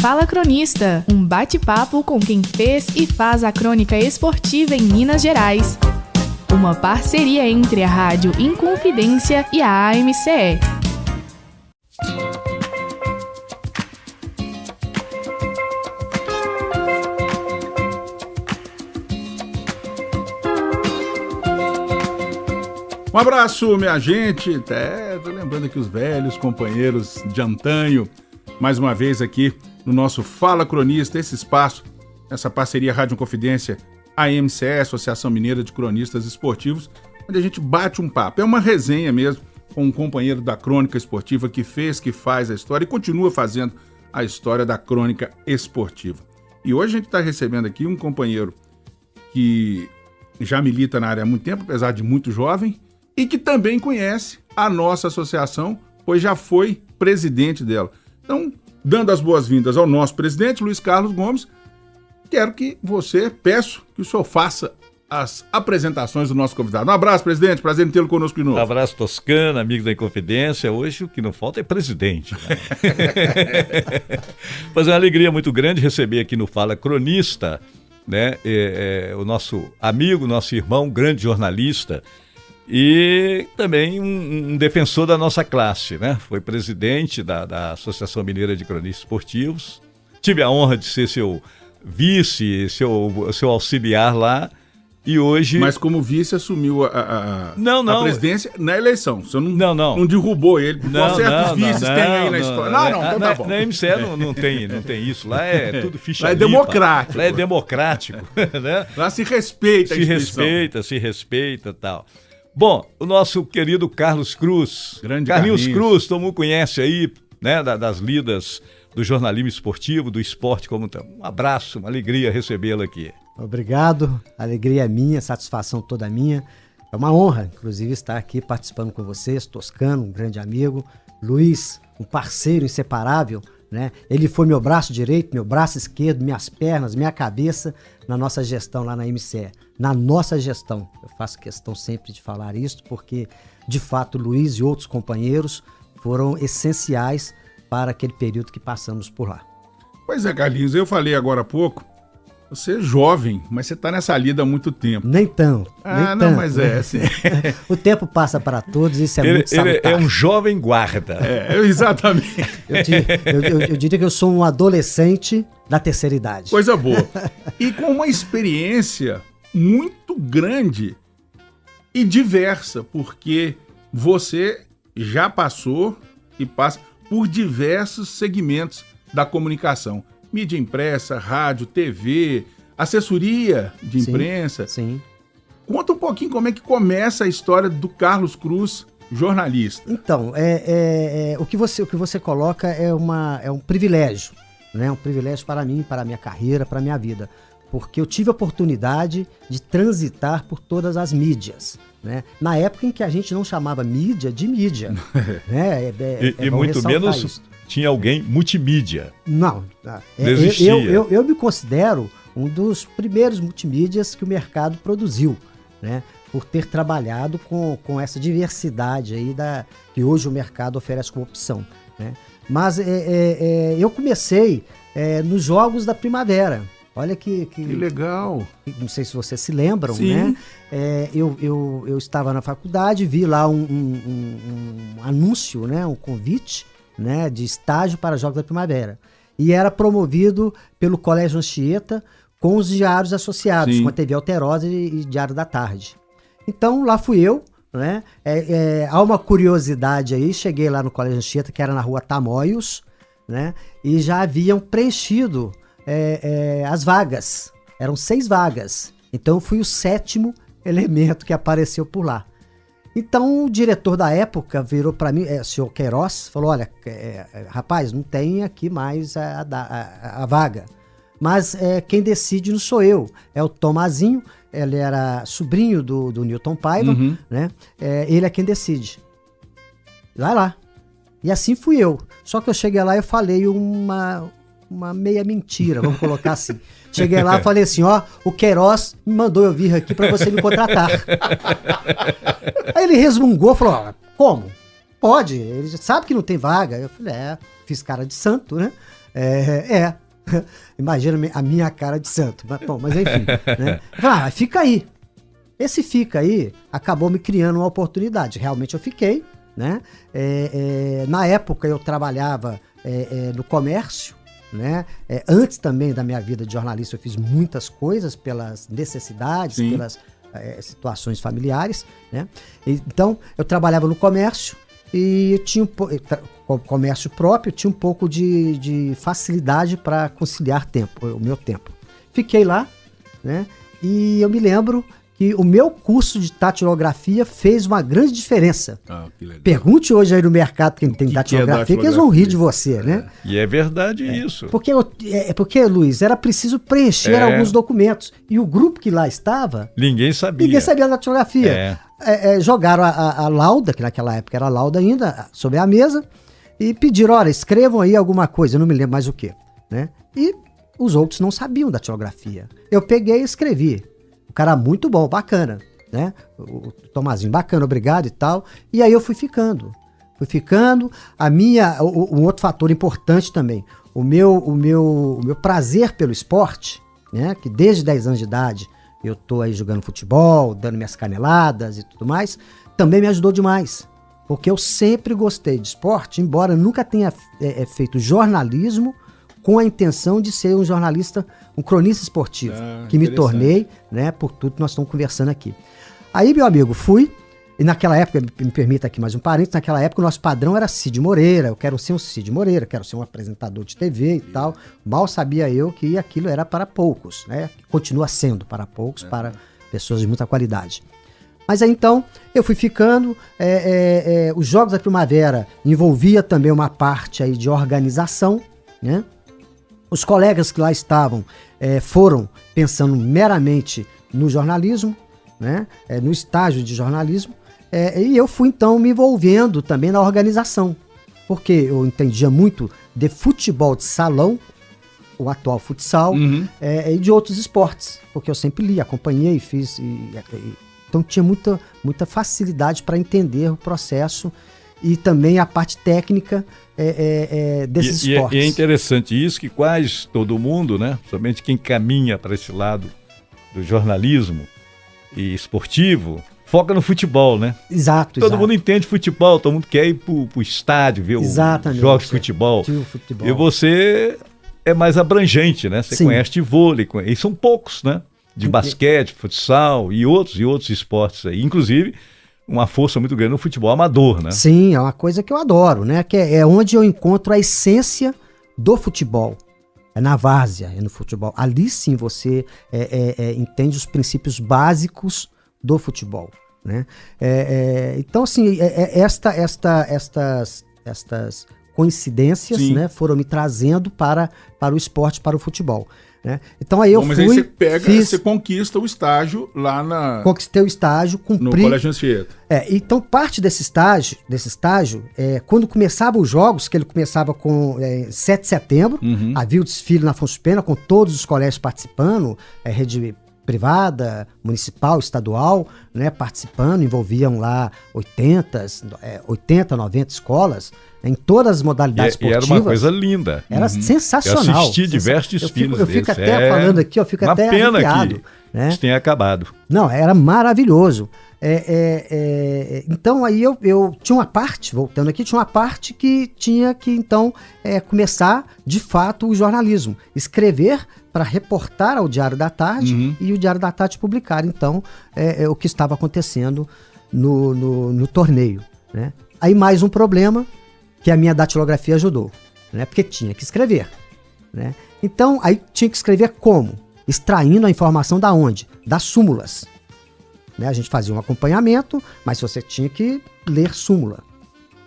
Fala Cronista, um bate-papo com quem fez e faz a crônica esportiva em Minas Gerais. Uma parceria entre a Rádio Inconfidência e a AMCE. Um abraço, minha gente. Tô lembrando aqui os velhos companheiros de antanho. Mais uma vez aqui no nosso Fala Cronista, esse espaço, essa parceria Rádio Confidência, AMCE, Associação Mineira de Cronistas Esportivos, onde a gente bate um papo. É uma resenha mesmo com um companheiro da crônica esportiva que fez, que faz a história e continua fazendo a história da crônica esportiva. E hoje a gente está recebendo aqui um companheiro que já milita na área há muito tempo, apesar de muito jovem, e que também conhece a nossa associação, pois já foi presidente dela. Então, dando as boas-vindas ao nosso presidente, Luiz Carlos Gomes, peço que o senhor faça as apresentações do nosso convidado. Um abraço, presidente, prazer em tê-lo conosco de novo. Um abraço, Toscano, amigo da Inconfidência. Hoje o que não falta é presidente, né? Mas é uma alegria muito grande receber aqui no Fala Cronista, né, o nosso amigo, nosso irmão, grande jornalista, e também um defensor da nossa classe, né? Foi presidente da Associação Mineira de Cronistas Esportivos. Tive a honra de ser seu vice, seu auxiliar lá. E hoje... Mas como vice assumiu a presidência na eleição. Você não derrubou ele. Igual certos vices tem aí na história. Então tá bom. Na MCE não tem isso. Lá é tudo ficha limpa. Democrático. Lá é democrático. Né? Lá se respeita a instituição. Se respeita e tal. Bom, o nosso querido Carlos Cruz. Carlinhos Cruz, todo mundo conhece aí, né, das lidas do jornalismo esportivo, do esporte como tal. Um abraço, uma alegria recebê-lo aqui. Obrigado, alegria minha, satisfação toda minha. É uma honra, inclusive, estar aqui participando com vocês. Toscano, um grande amigo. Luiz, um parceiro inseparável, né? Ele foi meu braço direito, meu braço esquerdo, minhas pernas, minha cabeça na nossa gestão lá na MCE. Na nossa gestão. Eu faço questão sempre de falar isso, porque, de fato, Luiz e outros companheiros foram essenciais para aquele período que passamos por lá. Pois é, Carlinhos, eu falei agora há pouco, você é jovem, mas você está nessa lida há muito tempo. Nem tanto. Não, mas assim. O tempo passa para todos, isso é muito salutar. Ele é um jovem guarda. Exatamente. Eu diria que eu sou um adolescente da terceira idade. Coisa boa. E com uma experiência muito grande e diversa, porque você já passou e passa por diversos segmentos da comunicação. Mídia impressa, rádio, TV, assessoria de imprensa. Sim. Conta um pouquinho como é que começa a história do Carlos Cruz, jornalista. Então, o que você coloca é um privilégio, né? Um privilégio para mim, para a minha carreira, para a minha vida. Porque eu tive a oportunidade de transitar por todas as mídias, né? Na época em que a gente não chamava mídia de mídia. Né? E muito menos isso. Tinha alguém multimídia. Não. Existia. Eu me considero um dos primeiros multimídias que o mercado produziu, né? Por ter trabalhado com essa diversidade aí que hoje o mercado oferece como opção, né? Mas eu comecei nos Jogos da Primavera. Olha que legal. Não sei se vocês se lembram, sim, né? Eu estava na faculdade, vi lá um anúncio, né? Um convite, né? De estágio para Jogos da Primavera. E era promovido pelo Colégio Anchieta com os diários associados, sim, com a TV Alterosa e Diário da Tarde. Então lá fui eu, né? Há uma curiosidade aí, cheguei lá no Colégio Anchieta, que era na rua Tamoios, né? E já haviam preenchido as vagas. Eram 6 vagas. Então eu fui o 7º elemento que apareceu por lá. Então o diretor da época virou para mim, o senhor Queiroz, falou: olha, rapaz, não tem aqui mais a vaga. Mas quem decide não sou eu, é o Tomazinho. Ele era sobrinho do Newton Paiva, uhum, né? Ele é quem decide. Vai lá. E assim fui eu. Só que eu cheguei lá e eu falei uma meia mentira, vamos colocar assim. Cheguei lá e falei assim: ó, o Queiroz me mandou eu vir aqui pra você me contratar. Aí ele resmungou, falou: ó, como? Pode, ele sabe que não tem vaga. Eu falei: fiz cara de santo, né? Imagina a minha cara de santo. Mas enfim, né? Eu falei, fica aí. Esse fica aí acabou me criando uma oportunidade. Realmente eu fiquei, né? Na época eu trabalhava no comércio, né? Antes também da minha vida de jornalista eu fiz muitas coisas pelas necessidades, Sim. pelas situações familiares, né? Então eu trabalhava no comércio e eu tinha comércio próprio, tinha um pouco de facilidade para conciliar o meu tempo. Fiquei lá, né? E eu me lembro que o meu curso de datilografia fez uma grande diferença. Que legal. Pergunte hoje aí no mercado quem tem datilografia, que eles vão rir de você, né? E é verdade isso. Porque, Luiz, era preciso preencher alguns documentos. E o grupo que lá estava... Ninguém sabia da datilografia. Jogaram a lauda, que naquela época era a lauda ainda, sobre a mesa, e pediram, olha, escrevam aí alguma coisa, eu não me lembro mais o quê, né? E os outros não sabiam datilografia. Eu peguei e escrevi. O cara muito bom, bacana, né? O Tomazinho, bacana, obrigado e tal. E aí eu fui ficando. Um outro fator importante também, o meu prazer pelo esporte, né? Que desde 10 anos de idade eu tô aí jogando futebol, dando minhas caneladas e tudo mais, também me ajudou demais. Porque eu sempre gostei de esporte, embora nunca tenha feito jornalismo com a intenção de ser um jornalista, um cronista esportivo, que me tornei, né, por tudo que nós estamos conversando aqui. Aí, meu amigo, fui, e naquela época, me permita aqui mais um parênteses, naquela época o nosso padrão era Cid Moreira, eu quero ser um Cid Moreira, quero ser um apresentador de TV e tal. Mal sabia eu que aquilo era para poucos, né, continua sendo para poucos, para pessoas de muita qualidade. Mas aí então, eu fui ficando, os Jogos da Primavera envolvia também uma parte aí de organização, né? Os colegas que lá estavam foram pensando meramente no jornalismo, né? No estágio de jornalismo, e eu fui então me envolvendo também na organização, porque eu entendia muito de futebol de salão, o atual futsal, e de outros esportes, porque eu sempre li, acompanhei, fiz, então tinha muita facilidade para entender o processo e também a parte técnica desses esportes. E é interessante isso, que quase todo mundo, né, somente quem caminha para esse lado do jornalismo e esportivo, foca no futebol, né? Exato. Todo mundo entende futebol, todo mundo quer ir pro estádio, ver os jogos de futebol. E você é mais abrangente, né? Você conhece de vôlei, e são poucos, né? De basquete, futsal e outros esportes aí, inclusive uma força muito grande no futebol amador, né? Sim, é uma coisa que eu adoro, né? Que é onde eu encontro a essência do futebol. É na várzea, é no futebol. Ali sim você entende os princípios básicos do futebol, né? Então, assim, estas coincidências, né, foram me trazendo para o esporte, para o futebol. Né? Então aí mas aí você conquista o estágio lá na... Conquistei o estágio, cumpri... No Colégio Anchieta. Então parte desse estágio, quando começavam os jogos, que ele começava com 7 de setembro, havia o desfile na Afonso Pena, com todos os colégios participando, rede privada, municipal, estadual, né, participando, envolviam lá 80, 90 escolas, em todas as modalidades esportivas. E era uma coisa linda. Era sensacional. Eu assisti diversos desfiles Eu fico até falando aqui, eu fico até arrepiado. Uma pena que né? isso tenha acabado. Não, era maravilhoso. Então aí eu tinha uma parte, voltando aqui, tinha uma parte que tinha que então começar de fato o jornalismo. Escrever para reportar ao Diário da Tarde e o Diário da Tarde publicar então o que estava acontecendo no torneio, né? Aí mais um problema que a minha datilografia ajudou, né? Porque tinha que escrever, né? Então aí tinha que escrever como? Extraindo a informação da onde? Das súmulas, né? A gente fazia um acompanhamento, mas você tinha que ler súmula.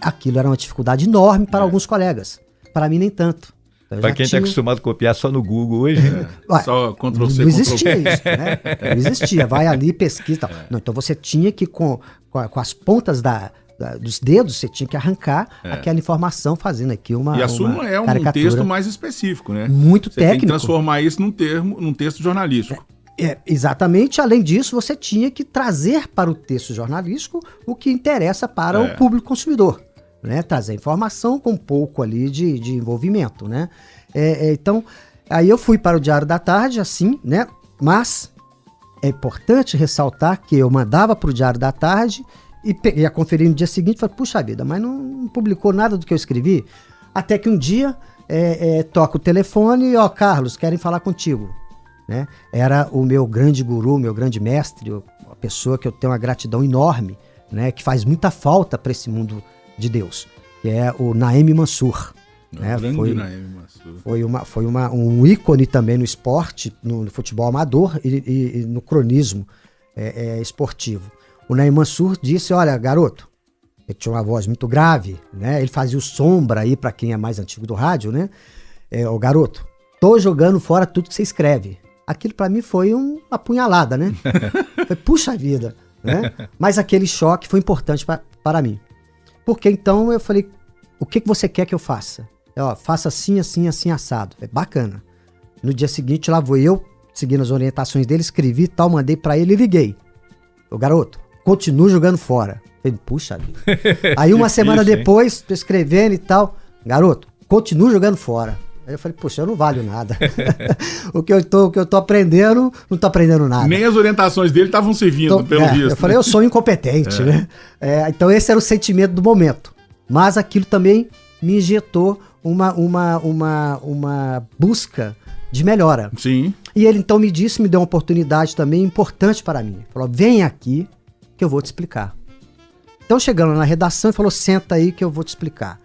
Aquilo era uma dificuldade enorme para alguns colegas, para mim nem tanto. Para quem está acostumado a copiar só no Google hoje, né? Só Ctrl+C, não existia isso, né? Não existia, vai ali, pesquisa e tal. Não, então você tinha que, com as pontas dos dedos, você tinha que arrancar aquela informação, fazendo aqui uma E a súmula é um texto mais específico, né? Muito você técnico. Tem que transformar isso num texto jornalístico. Exatamente, além disso, você tinha que trazer para o texto jornalístico o que interessa para o público consumidor. Né, trazer informação com um pouco ali de envolvimento, né? Então, aí eu fui para o Diário da Tarde, assim, né? Mas é importante ressaltar que eu mandava para o Diário da Tarde e ia conferir no dia seguinte e falei, puxa vida, mas não publicou nada do que eu escrevi. Até que um dia toca o telefone e, Carlos, querem falar contigo. Né? Era o meu grande guru, meu grande mestre, uma pessoa que eu tenho uma gratidão enorme, né? Que faz muita falta para esse mundo de Deus, que é o Naemi Mansur. Né? Foi um ícone também no esporte, no futebol amador e no cronismo esportivo. O Naemi Mansur disse, olha, garoto, ele tinha uma voz muito grave, né? Ele fazia o sombra aí, para quem é mais antigo do rádio, né? Ô garoto, tô jogando fora tudo que você escreve. Aquilo para mim foi uma apunhalada, né? Foi, puxa vida, né? Mas aquele choque foi importante para mim. Porque então eu falei, o que você quer que eu faça? Faça assim, assim, assim, assado. É bacana. No dia seguinte, lá vou eu, seguindo as orientações dele, escrevi e tal, mandei pra ele e liguei. Ô garoto, continua jogando fora. Falei, puxa vida. Aí uma semana depois, tô escrevendo e tal, garoto, continua jogando fora. Aí eu falei, puxa, eu não valho nada. o que eu tô aprendendo, não tô aprendendo nada. Nem as orientações dele estavam servindo, pelo visto. Eu falei, eu sou incompetente, né? Então esse era o sentimento do momento. Mas aquilo também me injetou uma busca de melhora. Sim. E ele então me deu uma oportunidade também importante para mim. Falou, vem aqui que eu vou te explicar. Então chegando na redação, ele falou, senta aí que eu vou te explicar.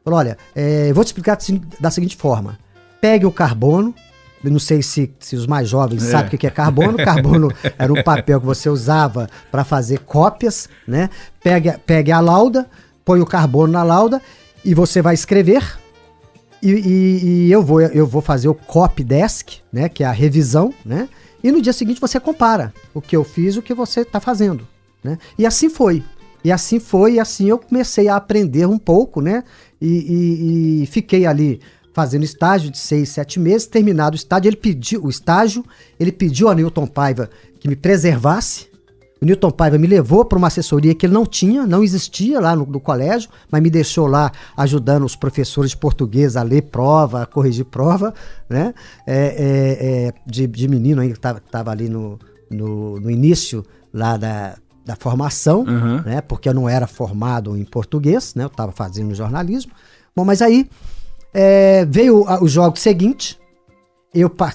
Falou, olha, eu vou te explicar da seguinte forma. Pegue o carbono, eu não sei se os mais jovens sabem o que é carbono. Carbono era um papel que você usava para fazer cópias, né? Pegue a lauda, põe o carbono na lauda e você vai escrever e eu vou fazer o copy desk, né, que é a revisão, né, e no dia seguinte você compara o que eu fiz e o que você está fazendo, né, e assim foi, e assim eu comecei a aprender um pouco, né, e fiquei ali fazendo estágio de 6, 7 meses, terminado o estágio, ele pediu a Newton Paiva que me preservasse. O Newton Paiva me levou para uma assessoria que ele não existia lá no colégio, mas me deixou lá ajudando os professores de português a ler prova, a corrigir prova, né? De menino aí que estava ali no início lá da formação, né? Porque eu não era formado em português, né? Eu estava fazendo jornalismo. Bom, mas aí veio o jogo seguinte.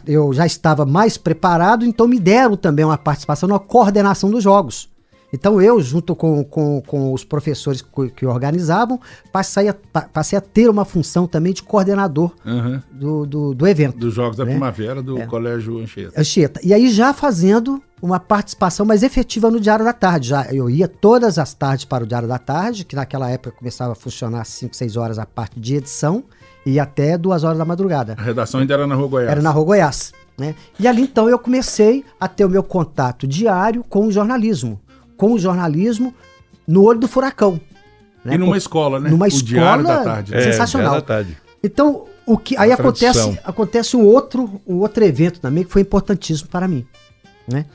Eu já estava mais preparado, então me deram também uma participação na coordenação dos jogos. Então eu, junto com os professores que organizavam, passei a ter uma função também de coordenador do evento. Dos Jogos da Primavera do Colégio Anchieta. E aí já fazendo uma participação mais efetiva no Diário da Tarde. Eu ia todas as tardes para o Diário da Tarde, que naquela época começava a funcionar às 5, 6 horas a parte de edição, e até 2 horas da madrugada. A redação ainda era na Rua Goiás. Era na Rua Goiás, né? E ali então eu comecei a ter o meu contato diário com o jornalismo no olho do furacão. Né? E numa escola, né? Numa escola, Diário da Tarde. Sensacional. Diário da Tarde. Então, aí acontece um outro evento também que foi importantíssimo para mim. Né?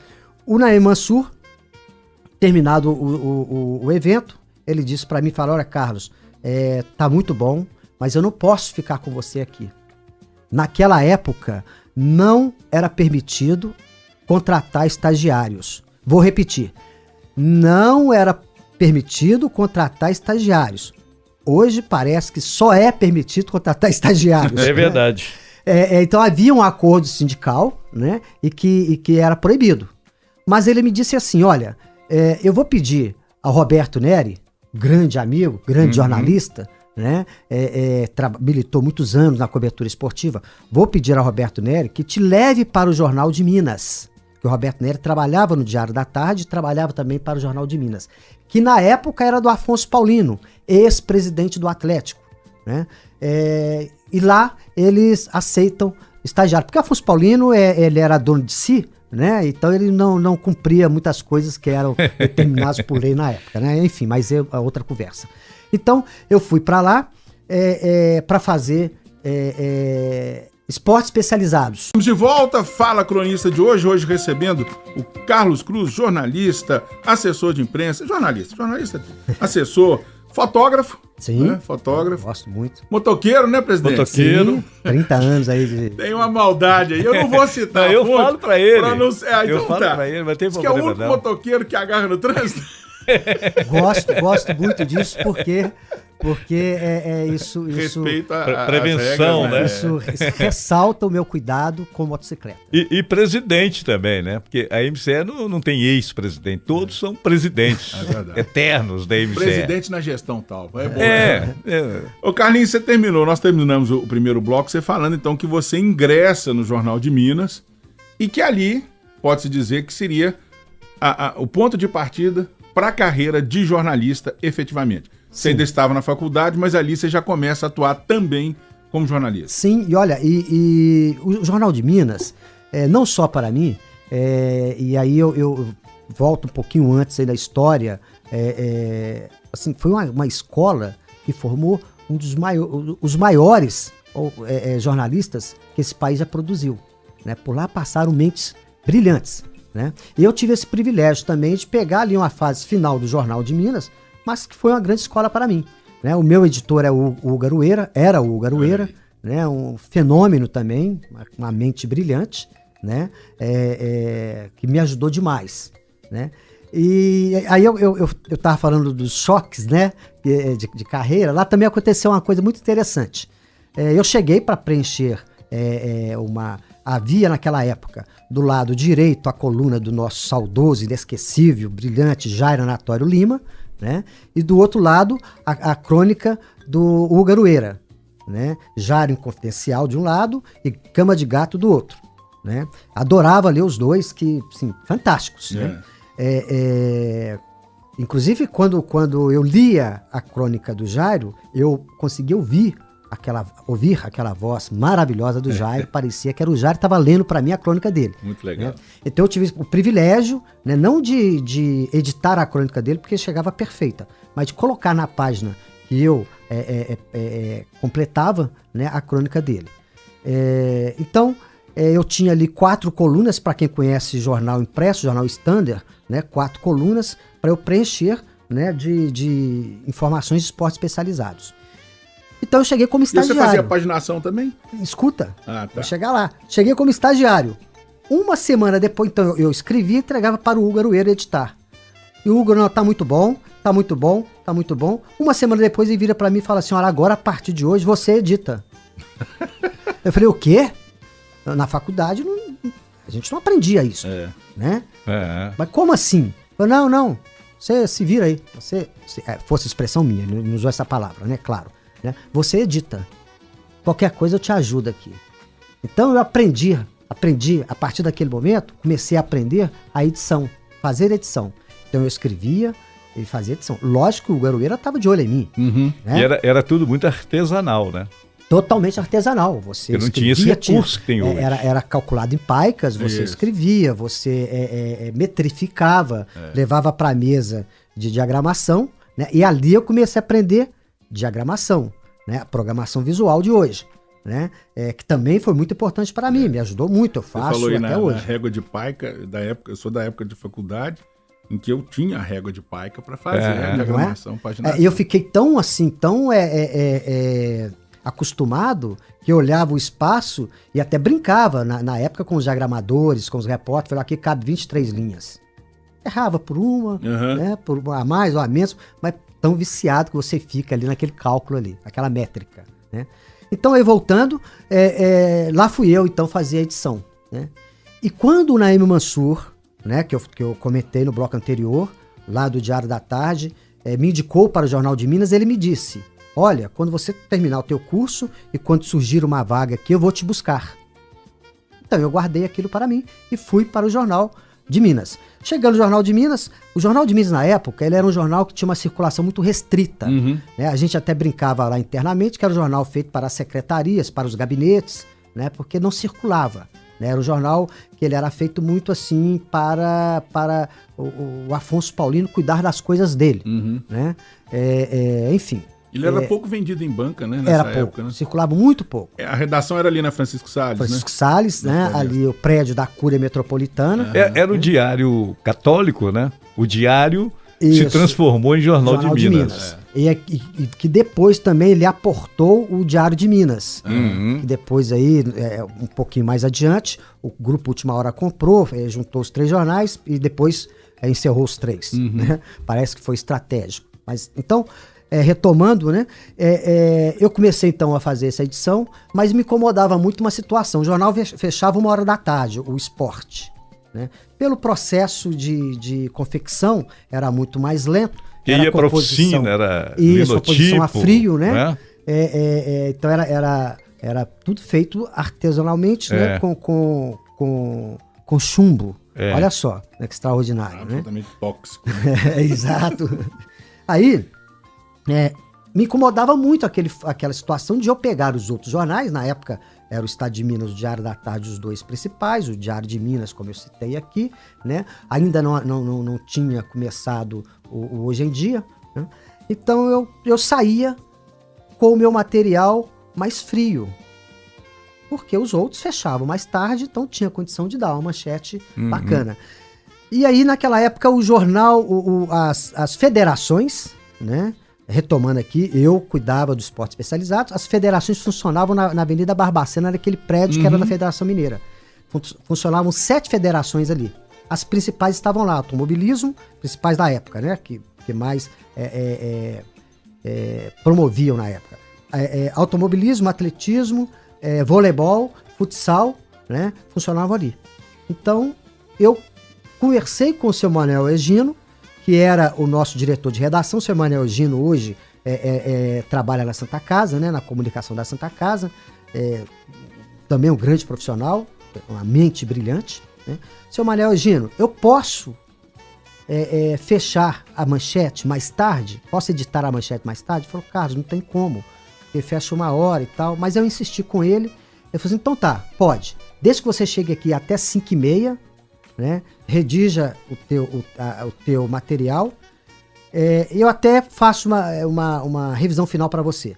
O Naemi Mansur, terminado o evento, ele disse para mim, olha, Carlos, tá muito bom, mas eu não posso ficar com você aqui. Naquela época, não era permitido contratar estagiários. Vou repetir. Não era permitido contratar estagiários. Hoje parece que só é permitido contratar estagiários. É verdade. Então havia um acordo sindical, né, e que era proibido. Mas ele me disse assim, olha, eu vou pedir ao Roberto Neri, grande amigo, grande jornalista, né, militou muitos anos na cobertura esportiva, vou pedir ao Roberto Neri que te leve para o Jornal de Minas. Que o Roberto Neri trabalhava no Diário da Tarde e trabalhava também para o Jornal de Minas, que na época era do Afonso Paulino, ex-presidente do Atlético, né? E lá eles aceitam estagiário, porque o Afonso Paulino ele era dono de si, né? Então ele não cumpria muitas coisas que eram determinadas por lei na época, né? Enfim, mas é outra conversa. Então eu fui para lá para fazer esportes especializados. Estamos de volta, Fala Cronista de hoje recebendo o Carlos Cruz, jornalista, assessor de imprensa, jornalista, assessor, Fotógrafo. Sim. Né? Fotógrafo. Gosto muito. Motoqueiro, né, presidente? Motoqueiro. Sim, 30 anos aí de... Tem uma maldade aí. Eu não vou citar. Não, eu fonte falo pra ele. Pra não... então eu falo tá. pra ele, mas tem Diz que é o problema único não. motoqueiro que agarra no trânsito. Gosto muito disso, porque isso Respeito a prevenção, as regras, né? isso ressalta o meu cuidado com motocicleta. E presidente também, né? Porque a MCE não tem ex-presidente, todos são presidentes eternos da MCE. Presidente na gestão tal. É bom. É. Ô Carlinhos, você terminou, nós terminamos o primeiro bloco, você falando então que você ingressa no Jornal de Minas e que ali pode-se dizer que seria o ponto de partida para a carreira de jornalista efetivamente. Você ainda estava na faculdade, mas ali você já começa a atuar também como jornalista. Sim, e olha, e o Jornal de Minas, não só para mim, e aí eu volto um pouquinho antes aí da história, assim, foi uma escola que formou os maiores jornalistas que esse país já produziu. Né? Por lá passaram mentes brilhantes. Né? E eu tive esse privilégio também de pegar ali uma fase final do Jornal de Minas, mas que foi uma grande escola para mim. Né? O meu editor era o Hugo Arueira, né? Um fenômeno também, uma mente brilhante, né? Que me ajudou demais. Né? E aí eu estava falando dos choques, né? de carreira. Lá também aconteceu uma coisa muito interessante. Eu cheguei para preencher havia naquela época, do lado direito, a coluna do nosso saudoso, inesquecível, brilhante Jairo Anatório Lima, né? E do outro lado, a crônica do Hugo Arueira, né? Jairo Inconfidencial de um lado e Cama de Gato do outro. Né? Adorava ler os dois, que, assim, fantásticos. Né? Inclusive, quando eu lia a crônica do Jairo, eu conseguia ouvir aquela voz maravilhosa do Jairo. Parecia que era o Jairo que estava lendo para mim a crônica dele. Muito legal. Né? Então eu tive o privilégio, né, não de editar a crônica dele, porque chegava perfeita, mas de colocar na página que eu completava, né, a crônica dele. Então eu tinha ali 4 colunas, para quem conhece jornal impresso, jornal Standard, né, 4 colunas para eu preencher, né, de informações de esportes especializados. Então eu cheguei como estagiário. E você fazia paginação também? Escuta, tá. Vou chegar lá. Cheguei como estagiário. Uma semana depois, então, eu escrevia e entregava para o Hugo Arueira editar. E o Hugo, não, tá muito bom, tá muito bom, tá muito bom. Uma semana depois ele vira para mim e fala assim, olha, agora a partir de hoje você edita. Eu falei, o quê? Na faculdade a gente não aprendia isso, né? Mas como assim? Eu falei, não, você se vira aí. Fosse expressão minha, não usou essa palavra, né? Claro. Né? Você edita. Qualquer coisa eu te ajudo aqui. Então eu aprendi a partir daquele momento, comecei a aprender a edição, fazer edição. Então eu escrevia e fazia edição. Lógico que o Garoeira estava de olho em mim. Uhum. Né? E era tudo muito artesanal, né? Totalmente artesanal. Você não tinha esse recurso que tem hoje. Era calculado em paicas, você escrevia, você metrificava, levava para a mesa de diagramação, né? E ali eu comecei a aprender diagramação, né? A programação visual de hoje, né? Que também foi muito importante para mim, me ajudou muito, eu faço Você falou até hoje. Na régua de paica, eu sou da época de faculdade, em que eu tinha a régua de paica para fazer a diagramação, paginação. Eu fiquei tão acostumado que eu olhava o espaço e até brincava na época com os diagramadores, com os repórteres, falava, aqui cabe 23 linhas. Errava por uma, né? Por uma a mais ou a menos, mas tão viciado que você fica ali naquele cálculo ali, aquela métrica, né? Então, aí voltando, lá fui eu, então, fazer a edição, né? E quando o Naim Mansur, né, que eu comentei no bloco anterior, lá do Diário da Tarde, me indicou para o Jornal de Minas, ele me disse, olha, quando você terminar o teu curso e quando surgir uma vaga aqui, eu vou te buscar. Então, eu guardei aquilo para mim e fui para o Jornal de Minas. Chegando no Jornal de Minas, o Jornal de Minas na época, ele era um jornal que tinha uma circulação muito restrita. Né? A gente até brincava lá internamente que era um jornal feito para as secretarias, para os gabinetes, né? Porque não circulava. Né? Era um jornal que ele era feito muito assim para o Afonso Paulino cuidar das coisas dele. Né? Enfim. Ele era pouco vendido em banca, né? Nessa época, pouco, né? Circulava muito pouco. A redação era ali na Francisco Salles, Francisco Salles, né? Ali o prédio da Cúria Metropolitana. Era o Diário Católico, né? O Diário se transformou em Jornal de Minas. E que depois também ele aportou o Diário de Minas. Que depois aí, um pouquinho mais adiante, o Grupo Última Hora comprou, juntou os 3 jornais e depois encerrou os 3. Né? Parece que foi estratégico. Mas, então, retomando, né? Eu comecei então a fazer essa edição, mas me incomodava muito uma situação. O jornal fechava 1h da tarde, o Esporte. Né? Pelo processo de confecção, era muito mais lento. Que ia para a oficina, era isso, composição a frio, né? Então era tudo feito artesanalmente, né? Com chumbo. Olha só, né? Que extraordinário, né? Absolutamente tóxico. Exato. Aí, me incomodava muito aquela situação de eu pegar os outros jornais, na época era o Estado de Minas, o Diário da Tarde, os 2 principais, o Diário de Minas, como eu citei aqui, né? Ainda não tinha começado o Hoje em Dia, né? Então eu saía com o meu material mais frio, porque os outros fechavam mais tarde, então tinha condição de dar uma manchete bacana. E aí, naquela época, o jornal, as federações, né? Retomando aqui, eu cuidava do esporte especializado, as federações funcionavam na Avenida Barbacena, naquele prédio que era da Federação Mineira. Funcionavam 7 federações ali. As principais estavam lá, automobilismo, principais da época, né? Que mais promoviam na época. Automobilismo, atletismo, voleibol, futsal, né? Funcionavam ali. Então, eu conversei com o seu Manuel Egino, que era o nosso diretor de redação. O seu Manuel Egino hoje trabalha na Santa Casa, né, na comunicação da Santa Casa, também um grande profissional, uma mente brilhante. Né? Seu Manuel Egino, eu posso fechar a manchete mais tarde? Posso editar a manchete mais tarde? Ele falou, Carlos, não tem como, porque fecha 1h e tal, mas eu insisti com ele. Ele falou assim, então tá, pode, desde que você chegue aqui até 5h30, né? Redija o teu material, eu até faço uma revisão final para você,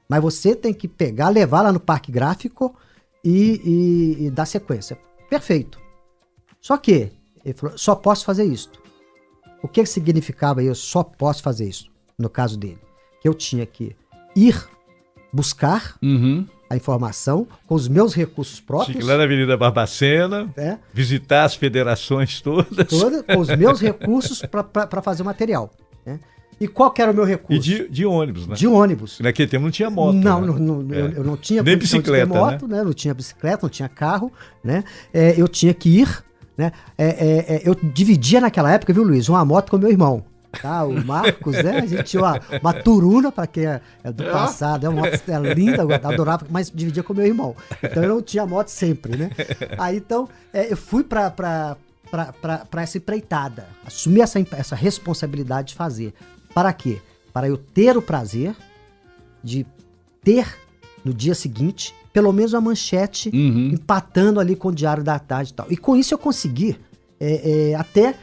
mas você tem que pegar, levar lá no Parque Gráfico e dar sequência. Perfeito. Só que ele falou, só posso fazer isso. O que significava eu só posso fazer isso? No caso dele, que eu tinha que ir buscar a informação com os meus recursos próprios. Cheguei lá na Avenida Barbacena, visitar as federações todas. Com os meus recursos para fazer o material. Né? E qual que era o meu recurso? E de ônibus, né? De ônibus. Naquele tempo não tinha moto. Não, né? Eu não tinha nem bicicleta, de ter moto, né? Não tinha bicicleta, não tinha carro, né? Eu tinha que ir, né? Eu dividia naquela época, viu, Luiz, uma moto com o meu irmão. Tá, o Marcos, né? A gente tinha uma Turuna, para quem é do passado, uma moto linda, eu adorava, mas dividia com o meu irmão. Então eu não tinha moto sempre, né? Aí então eu fui para essa empreitada, assumir essa responsabilidade de fazer. Para quê? Para eu ter o prazer de ter no dia seguinte pelo menos a manchete empatando ali com o Diário da Tarde e tal. E com isso eu consegui até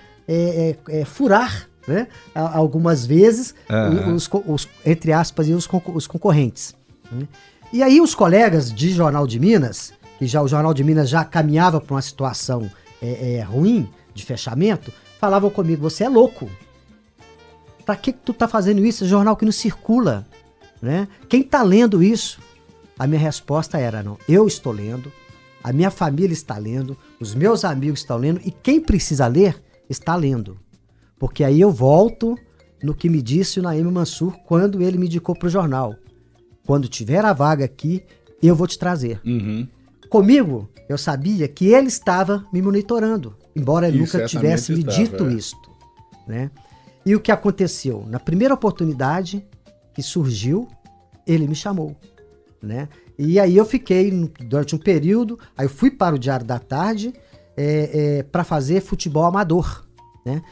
furar, né, algumas vezes os entre aspas, os concorrentes. Né? E aí os colegas de Jornal de Minas, que já o Jornal de Minas já caminhava para uma situação ruim, de fechamento, falavam comigo, você é louco. Pra que tu tá fazendo isso? É jornal que não circula. Né? Quem tá lendo isso? A minha resposta era, não, eu estou lendo, a minha família está lendo, os meus amigos estão lendo, e quem precisa ler, está lendo. Porque aí eu volto no que me disse o Naim Mansur quando ele me indicou pro jornal. Quando tiver a vaga aqui, eu vou te trazer. Comigo, eu sabia que ele estava me monitorando, embora ele nunca tivesse me dito isto. Né? E o que aconteceu? Na primeira oportunidade que surgiu, ele me chamou. Né? E aí eu fiquei durante um período, aí eu fui para o Diário da Tarde para fazer futebol amador. Né?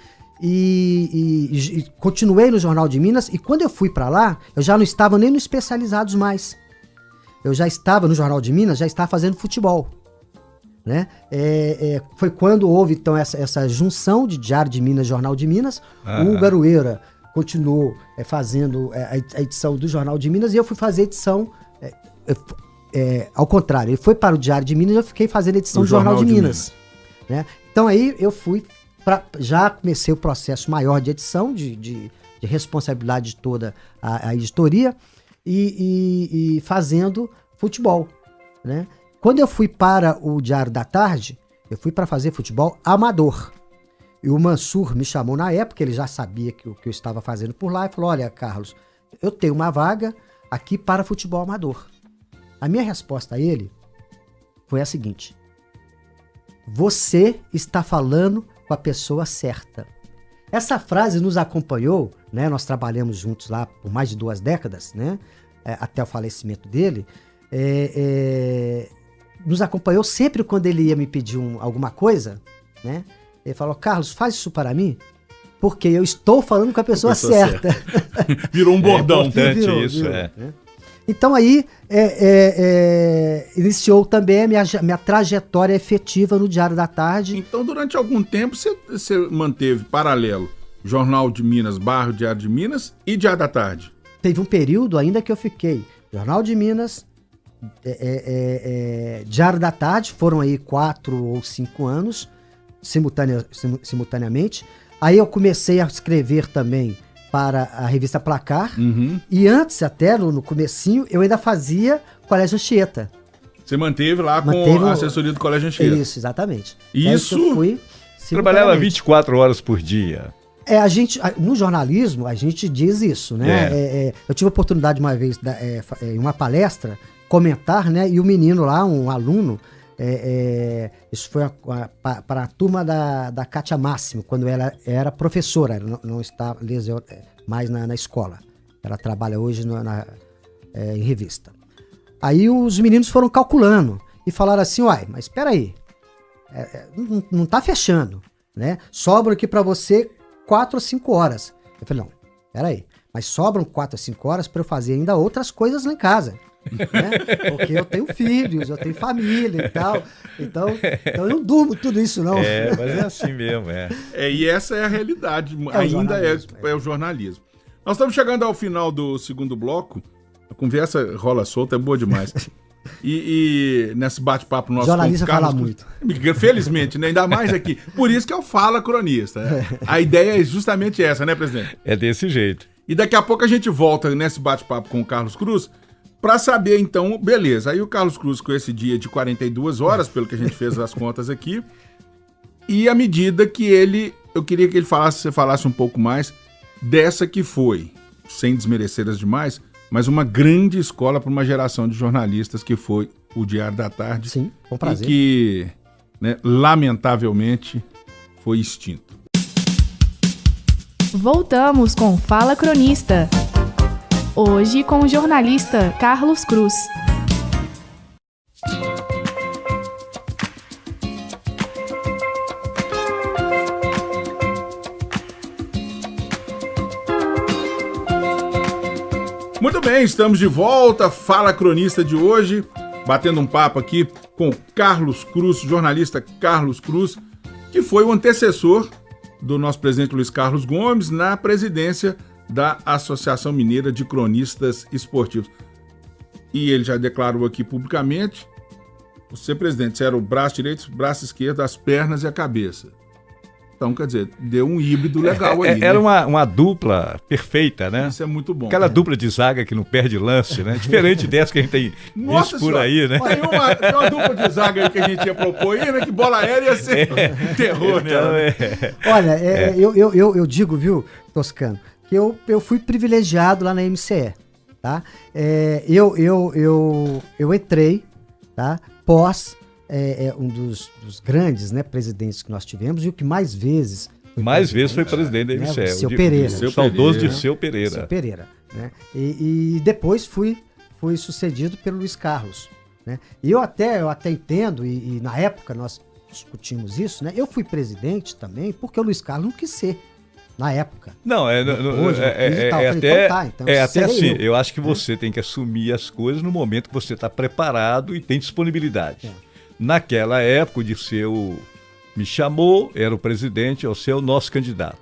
E continuei no Jornal de Minas, e quando eu fui para lá, eu já não estava nem no Especializados mais. Eu já estava no Jornal de Minas, já estava fazendo futebol. Né? Foi quando houve então essa junção de Diário de Minas e Jornal de Minas. O Hugo Arueira continuou fazendo a edição do Jornal de Minas, e eu fui fazer a edição ao contrário, ele foi para o Diário de Minas e eu fiquei fazendo a edição do Jornal de Minas. Né? Então aí eu fui já comecei o processo maior de edição, de de responsabilidade de toda a editoria e fazendo futebol, né? Quando eu fui para o Diário da Tarde, eu fui para fazer futebol amador. E o Mansur me chamou na época, ele já sabia que o que eu estava fazendo por lá, e falou: olha, Carlos, eu tenho uma vaga aqui para futebol amador. A minha resposta a ele foi a seguinte: você está falando com a pessoa certa. Essa frase nos acompanhou, né? Nós trabalhamos juntos lá por mais de 2 décadas, né? Até o falecimento dele. Nos acompanhou sempre quando ele ia me pedir alguma coisa, né? Ele falou: Carlos, faz isso para mim, porque eu estou falando com a pessoa certa. Virou um bordão. É importante isso, né? Então aí iniciou também a minha trajetória efetiva no Diário da Tarde. Então, durante algum tempo, você manteve paralelo Jornal de Minas, Diário de Minas e Diário da Tarde. Teve um período ainda que eu fiquei Jornal de Minas, Diário da Tarde, foram aí 4 ou 5 anos, simultaneamente. Aí eu comecei a escrever também para a revista Placar. E antes, até no comecinho, eu ainda fazia Colégio Anchieta. Você manteve lá com a assessoria do Colégio Anchieta. Isso, exatamente. Isso, eu fui trabalhava 24 horas por dia. No jornalismo, a gente diz isso, né? Eu tive a oportunidade uma vez, em uma palestra, comentar, né? E o menino lá, um aluno, isso foi para a turma da Cátia Máximo, quando ela era professora, não está mais na escola. Ela trabalha hoje em revista. Aí os meninos foram calculando e falaram assim: uai, mas espera aí, não está fechando, né? Sobram aqui para você 4 ou 5 horas. Eu falei: não, espera aí, mas sobram 4 ou 5 horas para eu fazer ainda outras coisas lá em casa. Né? Porque eu tenho filhos, eu tenho família e tal, então eu não durmo tudo isso não. Mas é assim mesmo, e essa é a realidade, ainda é o jornalismo. Nós estamos chegando ao final do segundo bloco, a conversa rola solta, é boa demais. E nesse bate-papo nosso jornalista com o Carlos, fala muito. Felizmente, né? Ainda mais aqui. Por isso que é o Fala Cronista. A ideia é justamente essa, né, presidente? É desse jeito. E daqui a pouco a gente volta nesse bate-papo com o Carlos Cruz, para saber, então, beleza, aí o Carlos Cruz com esse dia de 42 horas, pelo que a gente fez as contas aqui, e à medida que eu queria que você falasse um pouco mais dessa que foi, sem desmerecer as demais, mas uma grande escola para uma geração de jornalistas que foi o Diário da Tarde. Sim, com prazer. E que, né, lamentavelmente, foi extinto. Voltamos com Fala Cronista. Hoje com o jornalista Carlos Cruz. Muito bem, estamos de volta. Fala Cronista de hoje, batendo um papo aqui com Carlos Cruz, jornalista Carlos Cruz, que foi o antecessor do nosso presidente Luiz Carlos Gomes na presidência da Associação Mineira de Cronistas Esportivos. E ele já declarou aqui publicamente: você, presidente, você era o braço direito, o braço esquerdo, as pernas e a cabeça. Então, quer dizer, deu um híbrido legal aí. Era né? uma dupla perfeita, né? Isso é muito bom. Aquela dupla de zaga que não perde lance, né? Diferente dessa que a gente tem visto por aí, né? Tem uma dupla de zaga aí que a gente ia propor aí, né? Que bola aérea ia ser terror, né? Olha, eu digo, viu, Toscano, que eu fui privilegiado lá na MCE, tá? Eu entrei, tá? Pós um dos grandes, né, presidentes que nós tivemos e o que mais vezes foi presidente da MCE. Seu Pereira. O saudoso Dirceu Pereira. Seu Pereira, né? E depois fui sucedido pelo Luiz Carlos, né? E eu até entendo, e na época nós discutimos isso, né? Eu fui presidente também porque o Luiz Carlos não quis ser. Na época. Não, até assim, eu acho que você tem que assumir as coisas no momento que você está preparado e tem disponibilidade. Naquela época, o Dirceu me chamou, era o presidente, você é o nosso candidato.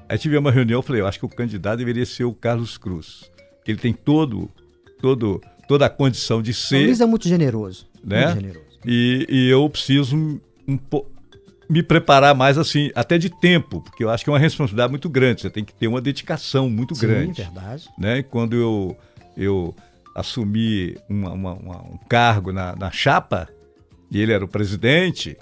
Aí tivemos uma reunião, eu falei, eu acho que o candidato deveria ser o Carlos Cruz, que ele tem toda a condição de ser. O Luiz é muito generoso. Né? Muito generoso. E eu preciso me preparar mais assim, até de tempo, porque eu acho que é uma responsabilidade muito grande, você tem que ter uma dedicação muito grande. Sim, verdade. Né? Quando eu assumi um cargo na chapa, e ele era o presidente,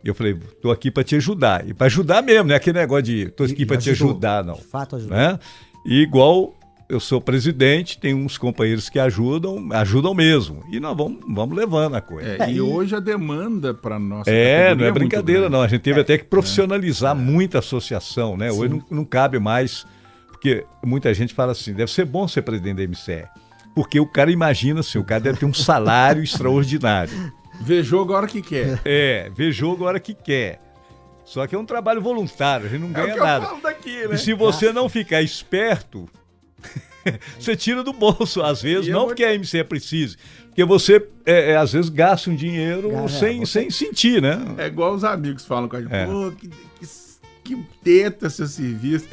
eu falei, estou aqui para te ajudar. E para ajudar mesmo, não é aquele negócio de estou aqui para te ajudar, não. De fato ajudou. Né? E igual eu sou presidente, tem uns companheiros que ajudam mesmo. E nós vamos levando a coisa. E hoje a demanda para nossa não é brincadeira, não. A gente teve até que profissionalizar muito a associação, né? Hoje não cabe mais, porque muita gente fala assim, deve ser bom ser presidente da MCE. Porque o cara imagina assim, o cara deve ter um salário extraordinário. Vê jogo a hora que quer. Vê jogo a hora que quer. Só que é um trabalho voluntário, a gente não ganha nada. Eu falo daqui, né? E se você não ficar esperto, você tira do bolso, às vezes, não porque a MCE precise, porque você, às vezes, gasta um dinheiro sem sentir, né? É igual os amigos falam com a gente, pô, que teta seu serviço.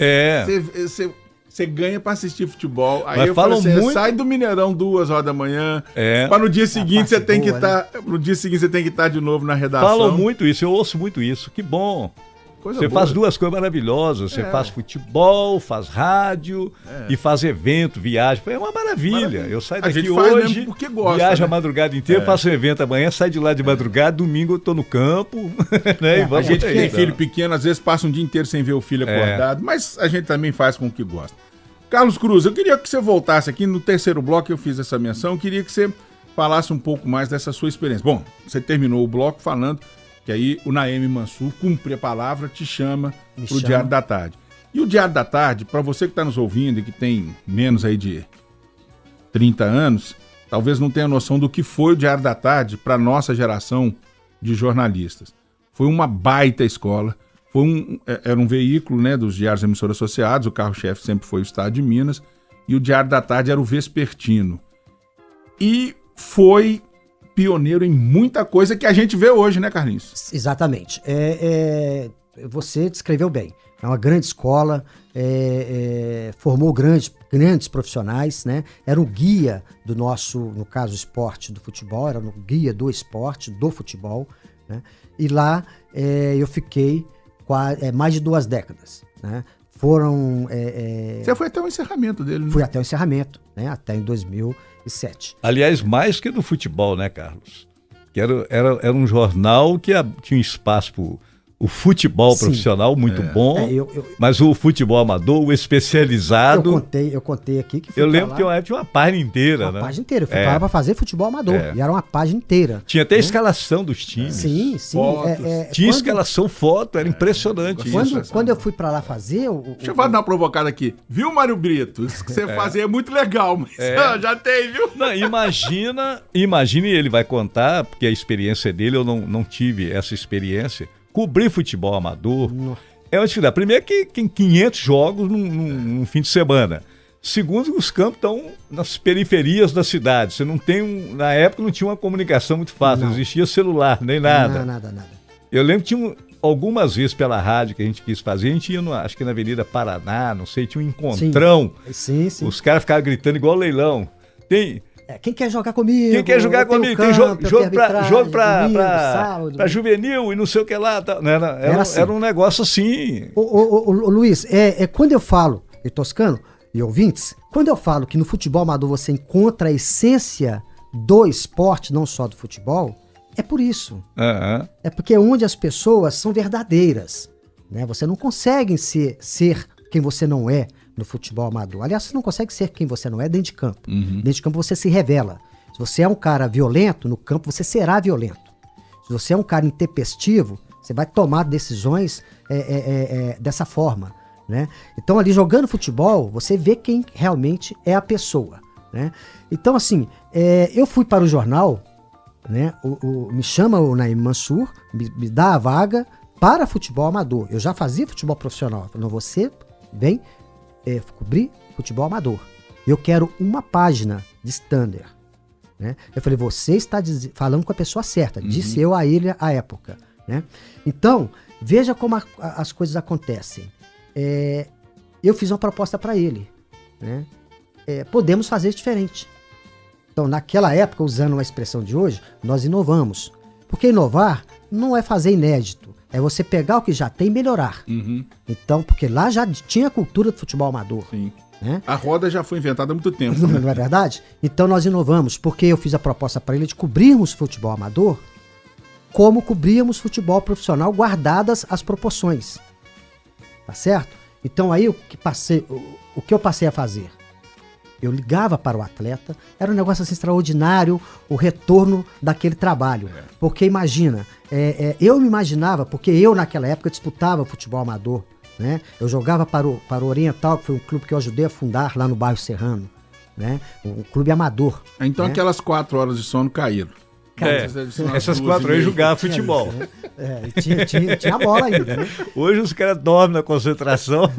Você ganha pra assistir futebol. Aí eu falo assim, sai do Mineirão 2h da manhã, pra no dia seguinte você tem que estar. No dia seguinte você tem que estar de novo na redação. Falam muito isso, eu ouço muito isso. Que bom. Você faz duas coisas maravilhosas. Você faz futebol, faz rádio e faz evento, viagem. É uma maravilha. Eu saio daqui hoje, viajo a madrugada inteira, faço um evento amanhã, saio de lá de madrugada, domingo eu tô no campo. Né, a gente que tem filho pequeno, às vezes passa um dia inteiro sem ver o filho acordado, mas a gente também faz com o que gosta. Carlos Cruz, eu queria que você voltasse aqui no terceiro bloco, eu fiz essa menção, eu queria que você falasse um pouco mais dessa sua experiência. Bom, você terminou o bloco falando que aí o Naemi Mansur, cumpre a palavra, te chama pro Diário da Tarde. E o Diário da Tarde, para você que está nos ouvindo e que tem menos aí de 30 anos, talvez não tenha noção do que foi o Diário da Tarde para nossa geração de jornalistas. Foi uma baita escola, era um veículo, né, dos diários e emissoras associados, o carro-chefe sempre foi o Estado de Minas, e o Diário da Tarde era o vespertino. E foi pioneiro em muita coisa que a gente vê hoje, né, Carlinhos? Exatamente. Você descreveu bem. É uma grande escola, formou grandes profissionais, né? Era um guia do nosso, no caso, esporte do futebol, era um guia do esporte, do futebol, né? E lá eu fiquei mais de 2 décadas, né? Você foi até o encerramento dele, né? Fui até o encerramento, né? Até em 2007. Aliás, mais que do futebol, né, Carlos? Que era um jornal que tinha um espaço pro o futebol profissional muito bom, mas o futebol amador, o especializado... Eu contei aqui que eu lembro que tinha uma página inteira, né? Uma página inteira, eu fui para fazer futebol amador, e era uma página inteira. Tinha até a escalação dos times. Sim. Tinha escalação, foto, era impressionante quando eu fui para lá fazer... Deixa eu dar uma provocada aqui. Viu, Mário Brito? Isso que você fazia é muito legal, mas já tem, viu? Não, imagine, ele vai contar, porque a experiência dele, eu não tive essa experiência. Cobrir futebol amador é uma dificuldade. Primeiro que tem 500 jogos num fim de semana. Segundo, os campos estão nas periferias da cidade. Você não tem na época não tinha uma comunicação muito fácil, não existia celular, nem nada. Nada. Eu lembro que tinha algumas vezes pela rádio que a gente quis fazer, a gente ia, acho que na Avenida Paraná, não sei, tinha um encontrão. Sim. Os caras ficavam gritando igual leilão. Quem quer jogar comigo? Quem quer jogar comigo? Tem jogo pra juvenil e não sei o que lá. Era um negócio assim. Ô, Luiz, quando eu falo, e Toscano e ouvintes, quando eu falo que no futebol amador você encontra a essência do esporte, não só do futebol, é por isso. É porque é onde as pessoas são verdadeiras, né? Você não consegue ser quem você não é no futebol amador. Aliás, você não consegue ser quem você não é dentro de campo. Dentro de campo você se revela. Se você é um cara violento, no campo você será violento. Se você é um cara intempestivo, você vai tomar decisões dessa forma, né? Então, ali jogando futebol, você vê quem realmente é a pessoa, né? Então, assim, eu fui para o jornal, né? Me chama o Naemi Mansur, me dá a vaga para futebol amador. Eu já fazia futebol profissional. Falei, você vem cobrir futebol amador. Eu quero uma página de standard, né? Eu falei, você está falando com a pessoa certa, disse eu a ele à época, né? Então, veja como as coisas acontecem. Eu fiz uma proposta para ele, né? Podemos fazer diferente. Então, naquela época, usando uma expressão de hoje, nós inovamos. Porque inovar não é fazer inédito, É você pegar o que já tem e melhorar. Uhum. Então, porque lá já tinha cultura do futebol amador. Sim. Né? A roda já foi inventada há muito tempo. Não é verdade? Então nós inovamos, porque eu fiz a proposta para ele de cobrirmos futebol amador como cobríamos futebol profissional, guardadas as proporções. Tá certo? Então aí o que eu passei a fazer? Eu ligava para o atleta, era um negócio assim, extraordinário, o retorno daquele trabalho. Porque imagina, eu me imaginava, porque eu naquela época disputava futebol amador, né? Eu jogava para o Oriental, que foi um clube que eu ajudei a fundar lá no bairro Serrano, né? Um clube amador. Então né? aquelas 4 horas de sono caíram. Essas 4 horas jogavam futebol. Tinha bola ainda, né? Hoje os caras dormem na concentração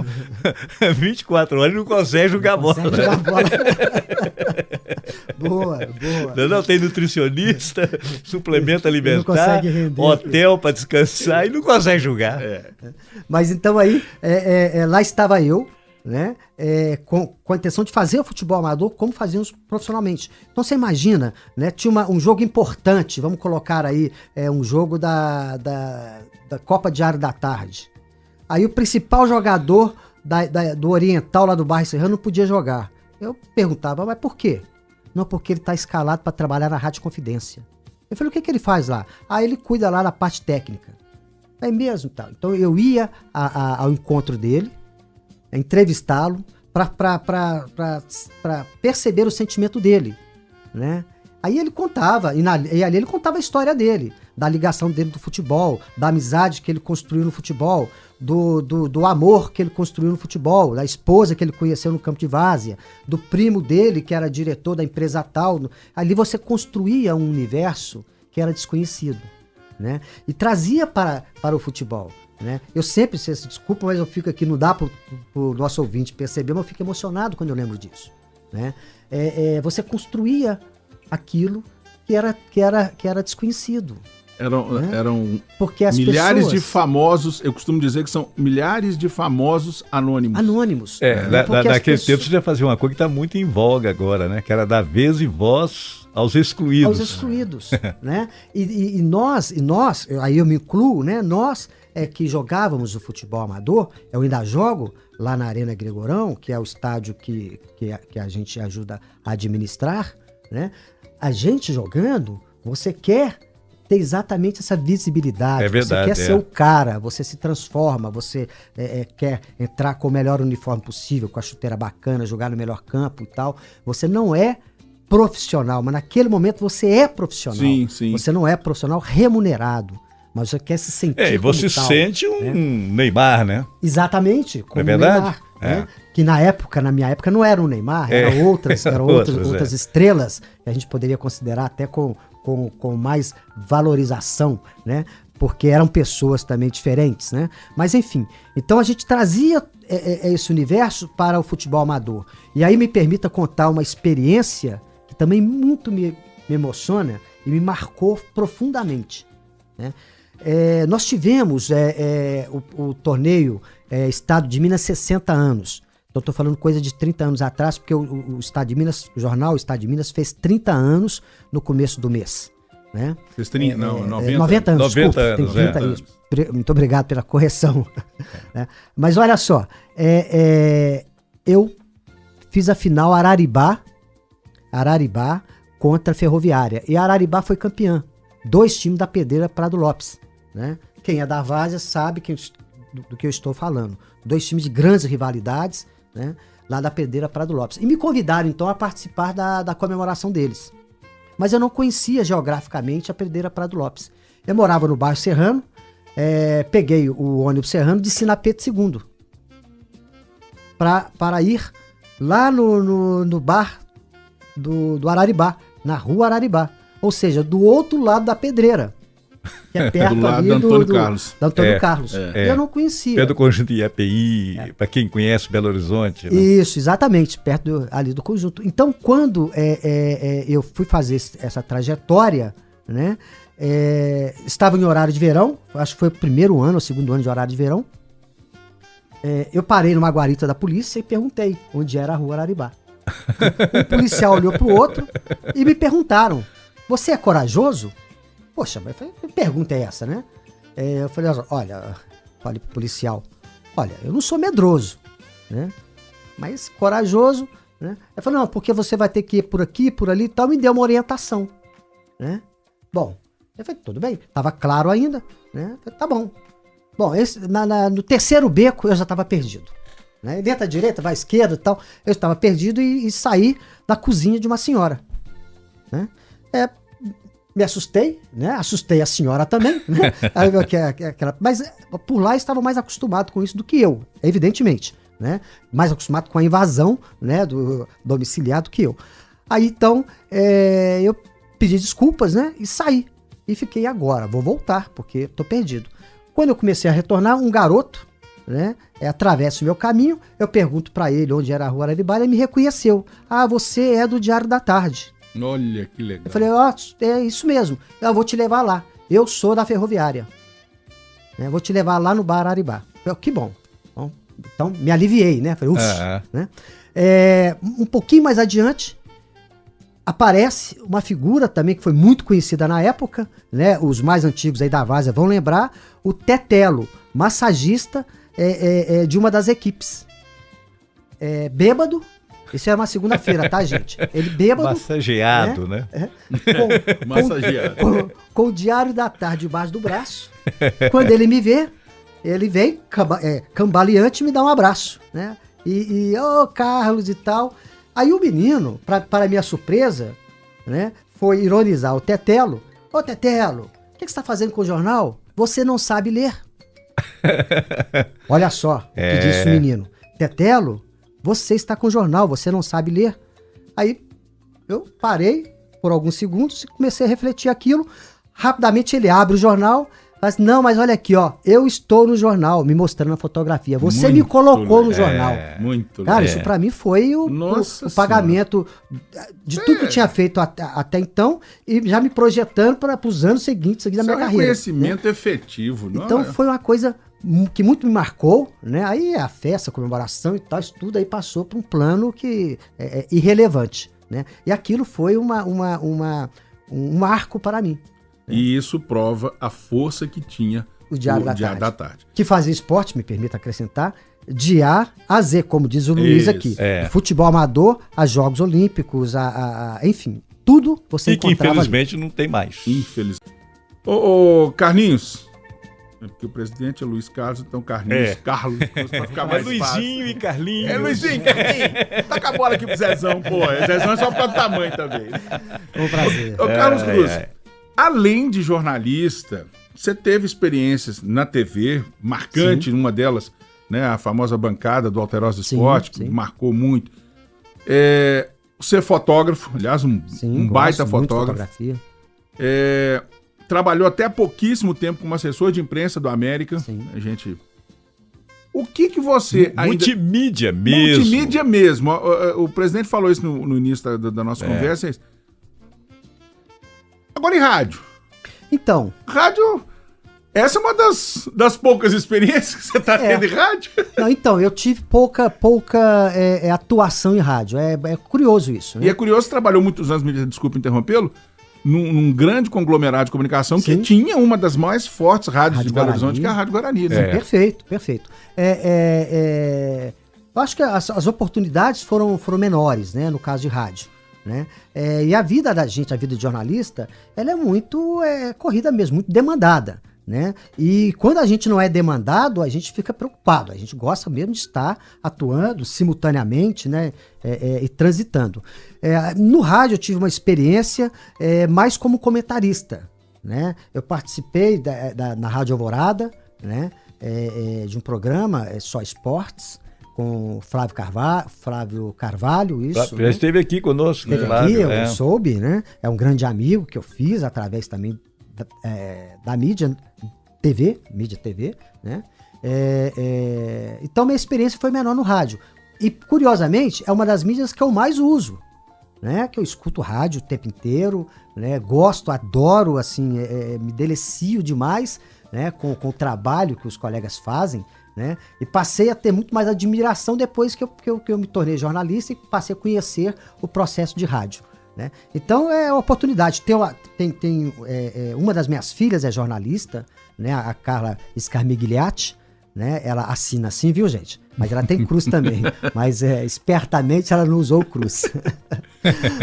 24 horas e não conseguem jogar bola. Boa. Não, tem nutricionista, suplemento alimentar, consegue render, hotel para descansar e não consegue jogar. Mas então aí, lá estava eu, né, com a intenção de fazer o futebol amador como fazíamos profissionalmente. Então você imagina, né, tinha um jogo importante, vamos colocar aí um jogo da Copa Diário da Tarde. Aí o principal jogador do Oriental lá do bairro Serrano não podia jogar. Eu perguntava, mas por quê? Não, porque ele está escalado para trabalhar na Rádio Confidência. Eu falei, o que ele faz lá? Ele cuida lá da parte técnica. É mesmo, tal. Então eu ia ao encontro dele, entrevistá-lo para perceber o sentimento dele, né? Aí ele contava, e ali ele contava a história dele, da ligação dele do futebol, da amizade que ele construiu no futebol, do amor que ele construiu no futebol, da esposa que ele conheceu no campo de várzea, do primo dele que era diretor da empresa tal. Ali você construía um universo que era desconhecido, né? E trazia para o futebol. Né? Eu sempre, desculpa, mas eu fico aqui, não dá para o nosso ouvinte perceber, mas eu fico emocionado quando eu lembro disso. Né? Você construía aquilo que era desconhecido. Eram porque as milhares pessoas... de famosos, eu costumo dizer que são milhares de famosos anônimos. Naquele tempo você já fazia uma coisa que está muito em voga agora, né? Que era dar vez e voz aos excluídos. Aos excluídos, né? E nós, aí eu me incluo, né? Nós que jogávamos o futebol amador, eu ainda jogo lá na Arena Gregorão, que é o estádio que a gente ajuda a administrar, né? A gente jogando, você quer ter exatamente essa visibilidade, verdade, você quer ser o cara, você se transforma, você quer entrar com o melhor uniforme possível, com a chuteira bacana, jogar no melhor campo e tal. Você não é profissional, mas naquele momento você é profissional. Sim. Você não é profissional remunerado, mas você quer se sentir e você tal, sente um Neymar, né? Exatamente, como é verdade? Neymar. Né? Que na minha época não era o Neymar, eram outras estrelas que a gente poderia considerar até com mais valorização, né? Porque eram pessoas também diferentes, né? Mas enfim, então a gente trazia esse universo para o futebol amador. E aí me permita contar uma experiência que também muito me emociona e me marcou profundamente, né? Nós tivemos o torneio Estado de Minas 60 anos. Então estou falando coisa de 30 anos atrás, porque o Estado de Minas, o jornal Estado de Minas fez 30 anos no começo do mês. Né? Fez 30, 90 anos, 90 desculpa, anos, tem 30 anos. Muito obrigado pela correção. Né? Mas olha só, eu fiz a final Araribá contra a Ferroviária. E a Araribá foi campeã. 2 times da Pedreira Prado Lopes. Né? Quem é da Várzea sabe do que eu estou falando. 2 times de grandes rivalidades, né? Lá da Pedreira Prado Lopes. E me convidaram então a participar da comemoração deles. Mas eu não conhecia geograficamente a Pedreira Prado Lopes. Eu morava no bairro Serrano, peguei o ônibus Serrano de desci na Pedro II para ir lá no bar do Araribá, na rua Araribá. Ou seja, do outro lado da Pedreira. Que é perto do lado ali do Antônio Carlos. Do Antônio Carlos. Eu não conhecia. Perto do conjunto de IAPI, para quem conhece Belo Horizonte. Né? Isso, exatamente, perto ali do conjunto. Então, quando eu fui fazer essa trajetória, né, estava em horário de verão, acho que foi o primeiro ano ou segundo ano de horário de verão, eu parei numa guarita da polícia e perguntei onde era a rua Araribá. Um policial olhou pro outro e me perguntaram, você é corajoso? Poxa, mas que pergunta é essa, né? Eu falei, falei pro policial, olha, eu não sou medroso, né? Mas corajoso, né? Ele falou, não, porque você vai ter que ir por aqui, por ali e tal, me deu uma orientação, né? Bom, eu falei, tudo bem, tava claro ainda, né? Eu falei, tá bom. Bom, no terceiro beco eu já tava perdido, né? Venta à direita, vai à esquerda e tal, eu estava perdido e saí da cozinha de uma senhora, né? Me assustei, né? Assustei a senhora também, né? Mas por lá estava mais acostumado com isso do que eu, evidentemente, né? Mais acostumado com a invasão, né? Do domiciliar do que eu. Aí então eu pedi desculpas, né? E saí. E fiquei agora, vou voltar, porque tô perdido. Quando eu comecei a retornar, um garoto, né? Atravessa o meu caminho, eu pergunto para ele onde era a Rua Araribá, ele me reconheceu. Ah, você é do Diário da Tarde. Olha que legal. Eu falei, é isso mesmo, eu vou te levar lá. Eu sou da Ferroviária. Vou te levar lá no Bar Araribá. Eu, que bom. Então, me aliviei, né? Falei, né? Um pouquinho mais adiante, aparece uma figura também que foi muito conhecida na época, né? Os mais antigos aí da Várzea vão lembrar, o Tetelo, massagista de uma das equipes. Bêbado. Isso era uma segunda-feira, tá, gente? Ele bêbado. Massageado, né? Massageado. Com o Diário da Tarde debaixo do braço. Quando ele me vê, ele vem cambaleante e me dá um abraço, né? Carlos e tal. Aí o menino, para minha surpresa, né, foi ironizar o Tetelo. Ô, Tetelo, o que você está fazendo com o jornal? Você não sabe ler. Olha só o que disse o menino. Tetelo, você está com o jornal, você não sabe ler. Aí eu parei por alguns segundos e comecei a refletir aquilo. Rapidamente ele abre o jornal, faz, não, mas olha aqui, ó, eu estou no jornal, me mostrando a fotografia. Você me colocou no jornal. Muito legal. Cara, isso pra mim foi o pagamento de tudo que eu tinha feito até então e já me projetando para os anos seguintes aqui da minha carreira. Reconhecimento efetivo. Então foi uma coisa que muito me marcou, né? Aí a festa, a comemoração e tal, isso tudo aí passou para um plano que é irrelevante, né? E aquilo foi um marco para mim. E isso prova a força que tinha o Diário da Tarde. Que fazia esporte, me permita acrescentar, de A a Z, como diz o Luiz aqui. Do futebol amador a Jogos Olímpicos, enfim, tudo você encontrava. Que infelizmente não tem mais. Infelizmente. Ô, Carlinhos, porque o presidente é Luiz Carlos, então Carlinhos, Carlos, pra ficar mais Luizinho fácil. E Carlinhos. Luizinho, Carlinhos. Taca a bola aqui pro Zezão, pô. Zezão é só por causa do tamanho também. Um prazer. Ô, Carlos Cruz, além de jornalista, você teve experiências na TV, marcante, uma delas, né, a famosa bancada do Alterosa Esporte, que marcou muito. Você é fotógrafo, aliás, um baita fotógrafo. Trabalhou até há pouquíssimo tempo como assessor de imprensa do América. A gente... O que você ainda... Multimídia mesmo. Multimídia mesmo. O presidente falou isso no início da nossa conversa. Agora em rádio. Então. Rádio... Essa é uma das poucas experiências que você está tendo em rádio. Não, então, eu tive pouca atuação em rádio. É curioso isso, né? E é curioso, trabalhou muitos anos, desculpa interrompê-lo, num grande conglomerado de comunicação que tinha uma das mais fortes rádios de Belo Horizonte, que é a Rádio Guarani. Né? Perfeito. Eu acho que as oportunidades foram menores, né, no caso de rádio. Né? E a vida da gente, a vida de jornalista, ela é muito corrida mesmo, muito demandada. Né? E quando a gente não é demandado, a gente fica preocupado. A gente gosta mesmo de estar atuando simultaneamente, né? E transitando. No rádio eu tive uma experiência mais como comentarista. Né? Eu participei na Rádio Alvorada, né? De um programa, Só Esportes, com Flávio Carvalho, isso. Já esteve aqui conosco. Esteve aqui, eu soube, né? É um grande amigo que eu fiz através também da mídia TV, né? Então minha experiência foi menor no rádio. E curiosamente é uma das mídias que eu mais uso, né? Que eu escuto rádio o tempo inteiro, né? Gosto, adoro, assim, me delicio demais, né? Com o trabalho que os colegas fazem, né? E passei a ter muito mais admiração depois que eu me tornei jornalista e passei a conhecer o processo de rádio. né? Então é uma oportunidade. Uma das minhas filhas é jornalista, né? A Carla Scarmigliati, né? Ela assina assim, viu, gente? Mas ela tem cruz também. Mas espertamente ela não usou cruz.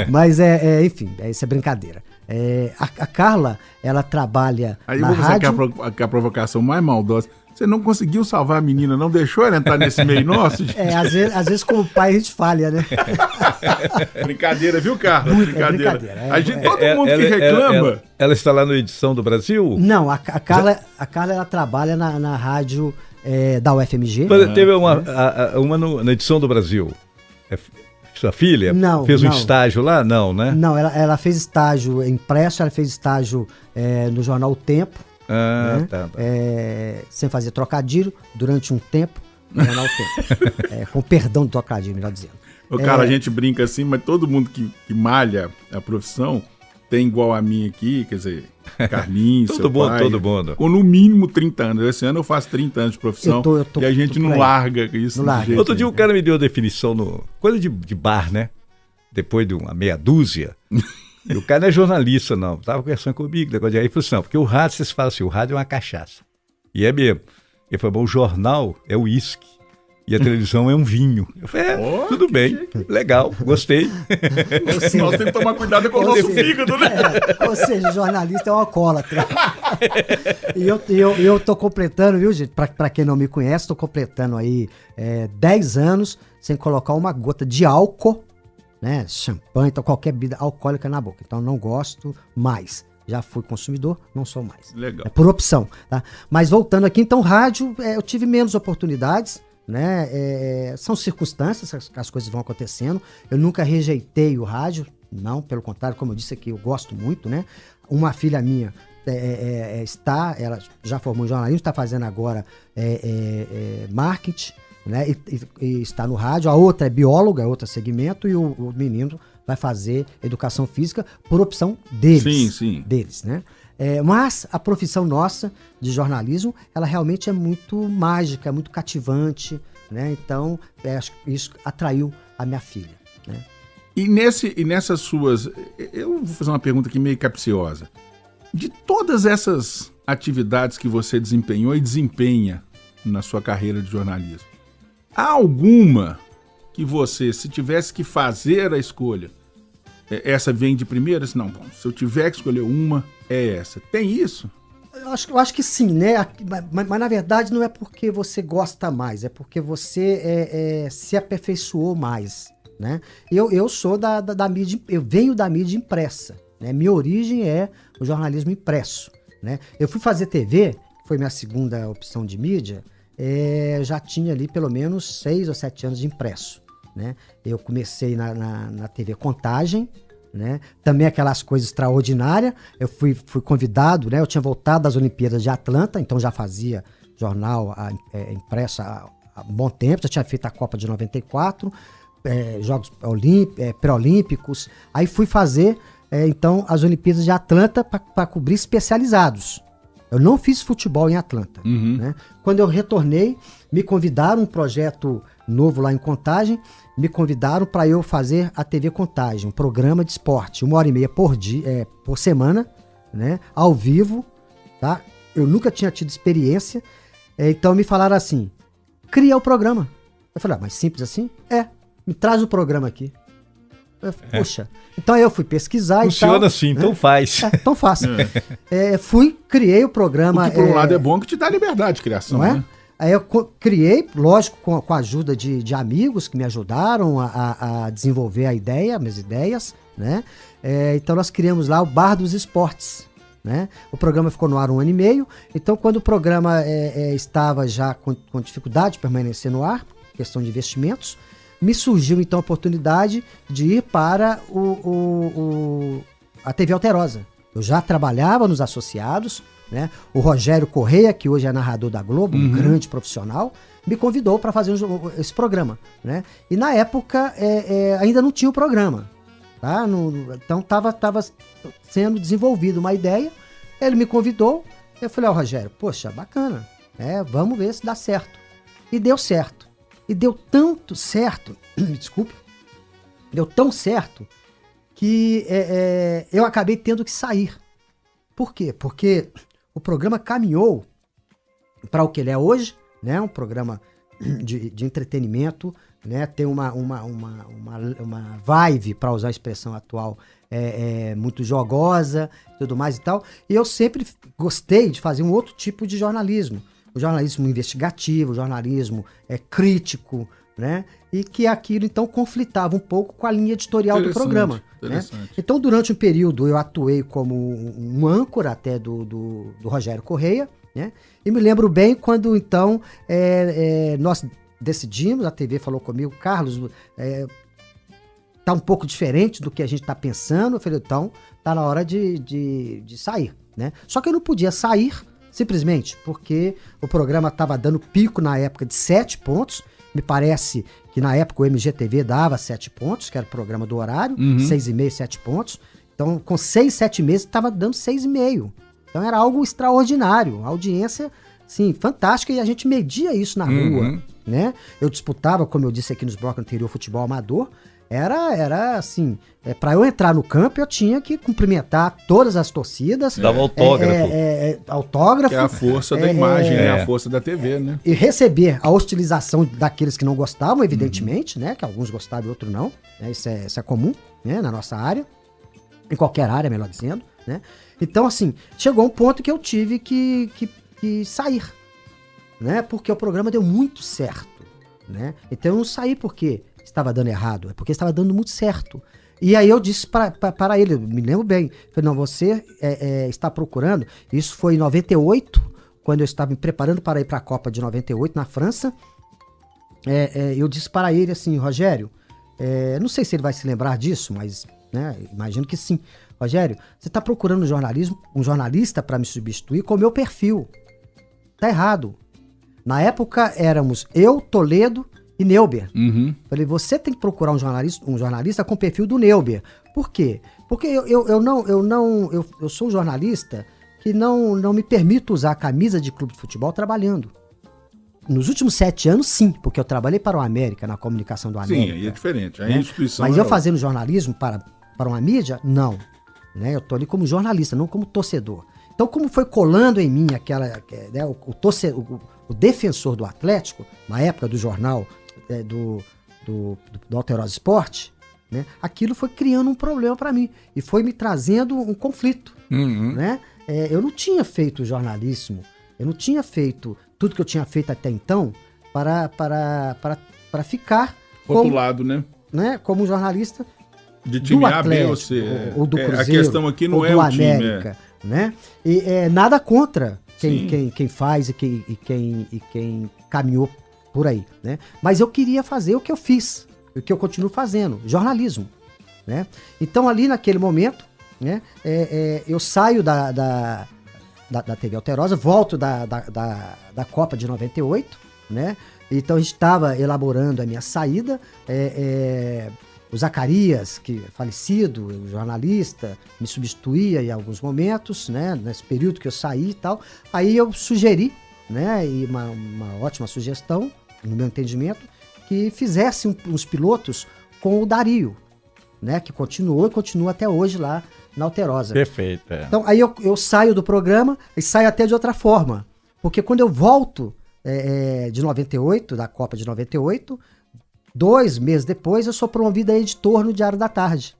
Mas enfim, isso é brincadeira. A Carla, ela trabalha Aí na eu vou rádio. usar a provocação mais maldosa. Você não conseguiu salvar a menina, não deixou ela entrar nesse meio nosso? Às vezes como pai a gente falha, né? Brincadeira, viu, Carla? Brincadeira. Todo mundo que reclama... Ela está lá no Edição do Brasil? Não, a Carla ela trabalha na rádio da UFMG. Teve uma na Edição do Brasil. Sua filha não, fez um não. estágio lá? Não, né? Não, ela fez estágio impresso, ela fez estágio no jornal O Tempo. Né? Tá. Sem fazer trocadilho, durante um tempo, no jornal O Tempo. Com perdão do trocadilho, melhor dizendo. Cara, a gente brinca assim, mas todo mundo que malha a profissão tem igual a mim aqui, quer dizer, Carlinhos, seu pai. Todo mundo. Com no mínimo 30 anos. Esse ano eu faço 30 anos de profissão Eu tô e a gente não larga isso. Outro dia o cara me deu a definição, coisa de bar, né? Depois de uma meia dúzia. E o cara não é jornalista, não. Tava conversando comigo, negócio de aí. Ele falou assim, não, porque o rádio, vocês falam assim, o rádio é uma cachaça. E é mesmo. Ele falou, bom, o jornal é o uísque. E a televisão é um vinho. Eu falei, tudo bem, legal, gostei. Nós temos que tomar cuidado com o nosso fígado, né? Ou seja, o jornalista é um alcoólatra. E eu tô completando, viu, gente? Pra quem não me conhece, tô completando aí 10 anos sem colocar uma gota de álcool, né? Champanhe, então qualquer bebida alcoólica na boca. Então não gosto mais. Já fui consumidor, não sou mais. Legal. É por opção, tá? Mas voltando aqui, então rádio, eu tive menos oportunidades, né? São circunstâncias, as coisas vão acontecendo. Eu nunca rejeitei o rádio, não, pelo contrário, como eu disse aqui, eu gosto muito, né? Uma filha minha ela já formou em jornalismo, está fazendo agora marketing, né? E está no rádio. A outra é bióloga, é outro segmento, e o menino vai fazer educação física por opção deles. Sim. Deles, né? Mas a profissão nossa de jornalismo, ela realmente é muito mágica, é muito cativante, né? Então, acho que isso atraiu a minha filha, né? E nessas suas... Eu vou fazer uma pergunta aqui meio capciosa. De todas essas atividades que você desempenhou e desempenha na sua carreira de jornalismo, há alguma que você, se tivesse que fazer a escolha, essa vem de primeira? Não, bom, se eu tiver que escolher uma, é essa. Tem isso? Eu acho que sim, né? Mas na verdade não é porque você gosta mais, é porque você se aperfeiçoou mais, né? Eu sou da mídia, eu venho da mídia impressa, né? Minha origem é o jornalismo impresso, né? Eu fui fazer TV, que foi minha segunda opção de mídia, já tinha ali pelo menos 6 ou 7 anos de impresso, né? Eu comecei na TV Contagem, né? Também aquelas coisas extraordinárias. Eu fui convidado, né? Eu tinha voltado das Olimpíadas de Atlanta, então já fazia jornal impresso há um bom tempo, já tinha feito a Copa de 94, Jogos pré-olímpicos. Aí fui fazer então as Olimpíadas de Atlanta para cobrir especializados. Eu não fiz futebol em Atlanta, né? Quando eu retornei, me convidaram, um projeto novo lá em Contagem, me convidaram para eu fazer a TV Contagem, um programa de esporte, 1h30 por semana, né? Ao vivo, tá? Eu nunca tinha tido experiência, então me falaram assim, cria o programa. Eu falei, mas simples assim? Me traz o programa aqui. Poxa, então eu fui pesquisar. Funciona e assim, né? Então faz. Tão fácil. Criei o programa. O que por um lado é bom, que te dá liberdade de criação, não é? né? Aí eu criei, lógico, com a ajuda de amigos que me ajudaram a desenvolver minhas ideias, né? Então nós criamos lá o Bar dos Esportes, né? O programa ficou no ar 1 ano e meio, então quando o programa estava já com dificuldade de permanecer no ar, questão de investimentos, me surgiu então a oportunidade de ir para a TV Alterosa. Eu já trabalhava nos associados, né? O Rogério Correia, que hoje é narrador da Globo, um grande profissional, me convidou para fazer esse programa, né? E na época ainda não tinha o programa, tá? Então estava sendo desenvolvida uma ideia, ele me convidou, eu falei, Rogério, poxa, bacana, vamos ver se dá certo. E deu certo. E deu tanto certo, desculpa, deu tão certo que eu acabei tendo que sair. Por quê? Porque o programa caminhou para o que ele é hoje, né? Um programa de entretenimento, né? Tem uma vibe, para usar a expressão atual, muito jogosa, tudo mais e tal. E eu sempre gostei de fazer um outro tipo de jornalismo. O jornalismo investigativo, o jornalismo crítico, né? E que aquilo, então, conflitava um pouco com a linha editorial do programa. Né? Então, durante um período, eu atuei como um âncora até do Rogério Correia, né? E me lembro bem quando, então, nós decidimos, a TV falou comigo, Carlos, tá um pouco diferente do que a gente tá pensando. Eu falei, então, tá na hora de sair, né? Só que eu não podia sair simplesmente porque o programa estava dando pico na época de 7 pontos. Me parece que na época o MGTV dava 7 pontos, que era o programa do horário, 6,5, 7 pontos. Então, com 6, 7 meses, estava dando 6,5. Então, era algo extraordinário. A audiência, sim, fantástica, e a gente media isso na rua, né? Eu disputava, como eu disse aqui nos blocos anteriores, futebol amador. Era assim, para eu entrar no campo, eu tinha que cumprimentar todas as torcidas. Dava autógrafo. Autógrafo. Que é a força da imagem, né? A força da TV, né? E receber a hostilização daqueles que não gostavam, evidentemente, né? Que alguns gostavam e outros não. Né? Isso é comum, né? Na nossa área. Em qualquer área, melhor dizendo, né? Então, assim, chegou um ponto que eu tive que sair, né? Porque o programa deu muito certo, né? Então eu não saí porque estava dando errado, é porque estava dando muito certo. E aí eu disse para ele, eu me lembro bem, falei, não, você está procurando, isso foi em 98, quando eu estava me preparando para ir para a Copa de 98 na França, eu disse para ele assim, Rogério, não sei se ele vai se lembrar disso, mas né, imagino que sim. Rogério, você está procurando um jornalista para me substituir com o meu perfil. Tá errado. Na época éramos eu, Toledo e Neuber. Falei, você tem que procurar um jornalista com o perfil do Neuber. Por quê? Porque eu sou um jornalista que não me permito usar a camisa de clube de futebol trabalhando. Nos últimos 7 anos, sim, porque eu trabalhei para o América, na comunicação do América. Sim, aí é diferente. Né? A instituição Mas eu fazendo jornalismo para uma mídia, não. Né? Eu tô ali como jornalista, não como torcedor. Então, como foi colando em mim né, o defensor do Atlético, na época do jornal do Alterosa Esporte, né, aquilo foi criando um problema para mim e foi me trazendo um conflito. Né? Eu não tinha feito jornalismo, eu não tinha feito tudo que eu tinha feito até então para ficar outro lado, né? Como jornalista de time A, B ou C. Ou do Cruzeiro, a questão aqui não é o América, time. Né? E nada contra quem faz e quem caminhou por aí. Né? Mas eu queria fazer o que eu fiz, o que eu continuo fazendo, jornalismo. Né? Então ali naquele momento, né, eu saio da TV Alterosa, volto da Copa de 98, né? Então a gente estava elaborando a minha saída, o Zacarias, que é falecido, o jornalista, me substituía em alguns momentos, né? Nesse período que eu saí e tal. Aí eu sugeri, né? E uma ótima sugestão, no meu entendimento, que fizesse uns pilotos com o Dario, né? Que continuou e continua até hoje lá na Alterosa. Perfeito. Então aí eu saio do programa e saio até de outra forma. Porque quando eu volto de 98, da Copa de 98... 2 meses depois, eu sou promovido a editor no Diário da Tarde.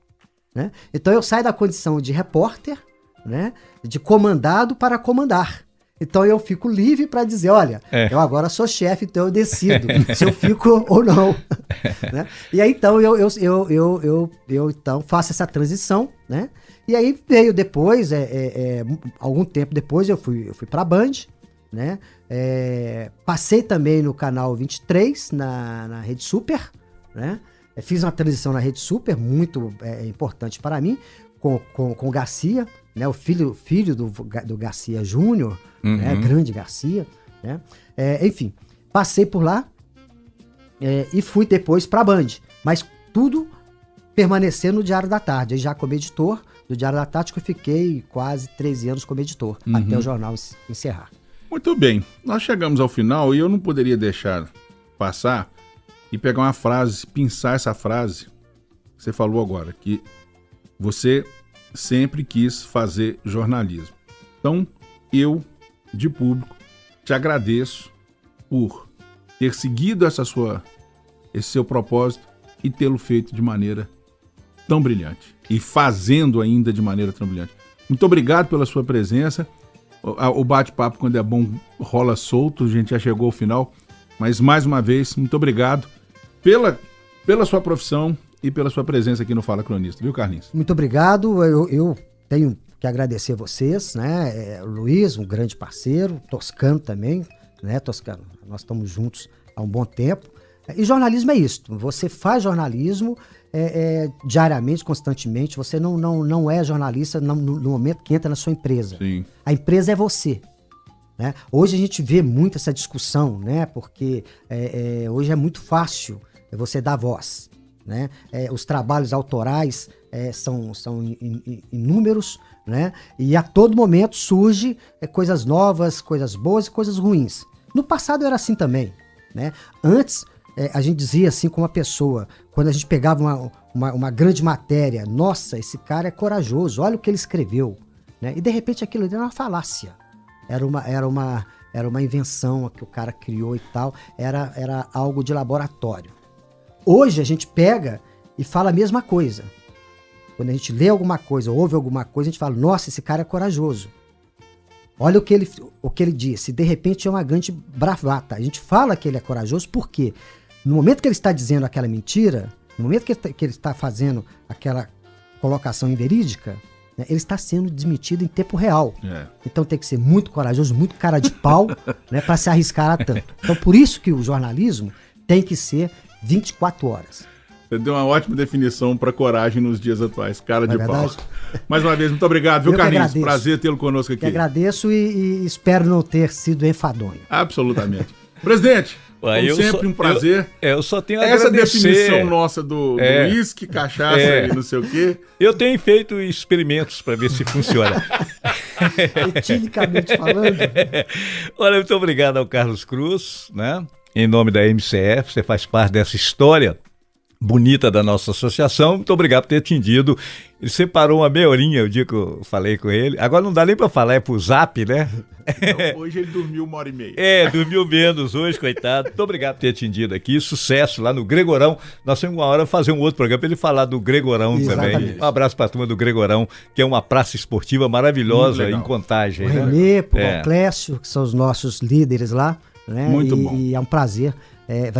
Né? Então, eu saio da condição de repórter, né? De comandado para comandar. Então, eu fico livre para dizer, olha, eu agora sou chefe, então eu decido se eu fico ou não. Né? E aí, então, eu então, faço essa transição, né? E aí, veio depois, algum tempo depois, eu fui para a Band, né? Passei também no canal 23, na Rede Super, né? Fiz uma transição na Rede Super, muito importante para mim, com o Garcia, né? O filho do Garcia Júnior, né? Grande Garcia, né? Enfim, passei por lá e fui depois para a Band, mas tudo permanecendo no Diário da Tarde, aí já como editor do Diário da Tarde, que eu fiquei quase 13 anos como editor, até o jornal encerrar. Muito bem, nós chegamos ao final e eu não poderia deixar passar e pegar uma frase, pensar essa frase que você falou agora, que você sempre quis fazer jornalismo. Então, eu, de público, te agradeço por ter seguido esse seu propósito e tê-lo feito de maneira tão brilhante. E fazendo ainda de maneira tão brilhante. Muito obrigado pela sua presença. O bate-papo, quando é bom, rola solto. A gente já chegou ao final. Mas, mais uma vez, muito obrigado pela sua profissão e pela sua presença aqui no Fala Cronista. Viu, Carlinhos? Muito obrigado. Eu tenho que agradecer vocês, né? Luiz, um grande parceiro. Toscano também, né, Toscano? Nós estamos juntos há um bom tempo. E jornalismo é isso. Você faz jornalismo diariamente, constantemente. Você não é jornalista no momento que entra na sua empresa. Sim. A empresa é você. Né? Hoje a gente vê muito essa discussão, né? Porque hoje é muito fácil você dar voz. Né? Os trabalhos autorais são inúmeros, né? E a todo momento surge coisas novas, coisas boas e coisas ruins. No passado era assim também. Né? Antes, a gente dizia assim com uma pessoa, quando a gente pegava uma grande matéria, nossa, esse cara é corajoso, olha o que ele escreveu. Né? E de repente aquilo era uma falácia. Era uma invenção que o cara criou e tal, era algo de laboratório. Hoje a gente pega e fala a mesma coisa. Quando a gente lê alguma coisa, ouve alguma coisa, a gente fala, nossa, esse cara é corajoso. Olha o que ele disse, de repente é uma grande bravata. A gente fala que ele é corajoso porque no momento que ele está dizendo aquela mentira, no momento que ele está fazendo aquela colocação inverídica, né, ele está sendo desmentido em tempo real. Então tem que ser muito corajoso, muito cara de pau, né, para se arriscar a tanto. Então por isso que o jornalismo tem que ser 24 horas. Você deu uma ótima definição para coragem nos dias atuais, cara de pau. Mais uma vez, muito obrigado, viu, Carlinhos? Prazer tê-lo conosco aqui. Eu agradeço e espero não ter sido enfadonho. Absolutamente. Presidente, como sempre, um prazer. Eu só tenho a essa agradecer. definição nossa do uísque, cachaça e não sei o quê. Eu tenho feito experimentos para ver se funciona. Eticamente falando. Olha, muito obrigado ao Carlos Cruz, né? Em nome da MCF, você faz parte dessa história bonita da nossa associação. Muito obrigado por ter atendido. Ele separou uma meia horinha o dia que eu falei com ele. Agora não dá nem para falar, é pro Zap, né? Então, hoje ele dormiu 1h30. Dormiu menos hoje, coitado. Muito obrigado por ter atendido aqui. Sucesso lá no Gregorão. Nós temos uma hora fazer um outro programa para ele falar do Gregorão. Exatamente. Também. Um abraço para a turma do Gregorão, que é uma praça esportiva maravilhosa em Contagem. O Renê, o Clécio, que são os nossos líderes lá. Né? Muito bom. E é um prazer.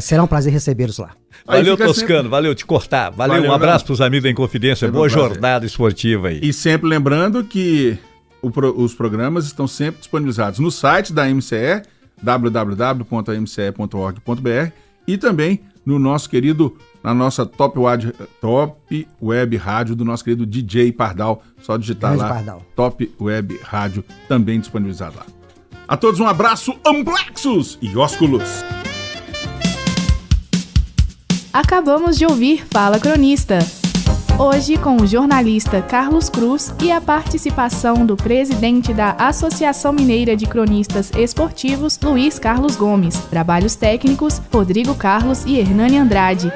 Será um prazer recebê-los lá. Valeu, Toscano. Sempre... Valeu te cortar. Valeu, um abraço para os amigos da Inconfidência. Boa jornada esportiva aí. E sempre lembrando que os programas estão sempre disponibilizados no site da MCE, www.mce.org.br, e também no nosso querido, na nossa Top Web Rádio do nosso querido DJ Pardal. Só digitar lá, Pardal. Top Web Rádio, também disponibilizado lá. A todos um abraço, amplexos e ósculos. Acabamos de ouvir Fala Cronista. Hoje com o jornalista Carlos Cruz e a participação do presidente da Associação Mineira de Cronistas Esportivos, Luiz Carlos Gomes. Trabalhos técnicos, Rodrigo Carlos e Hernani Andrade.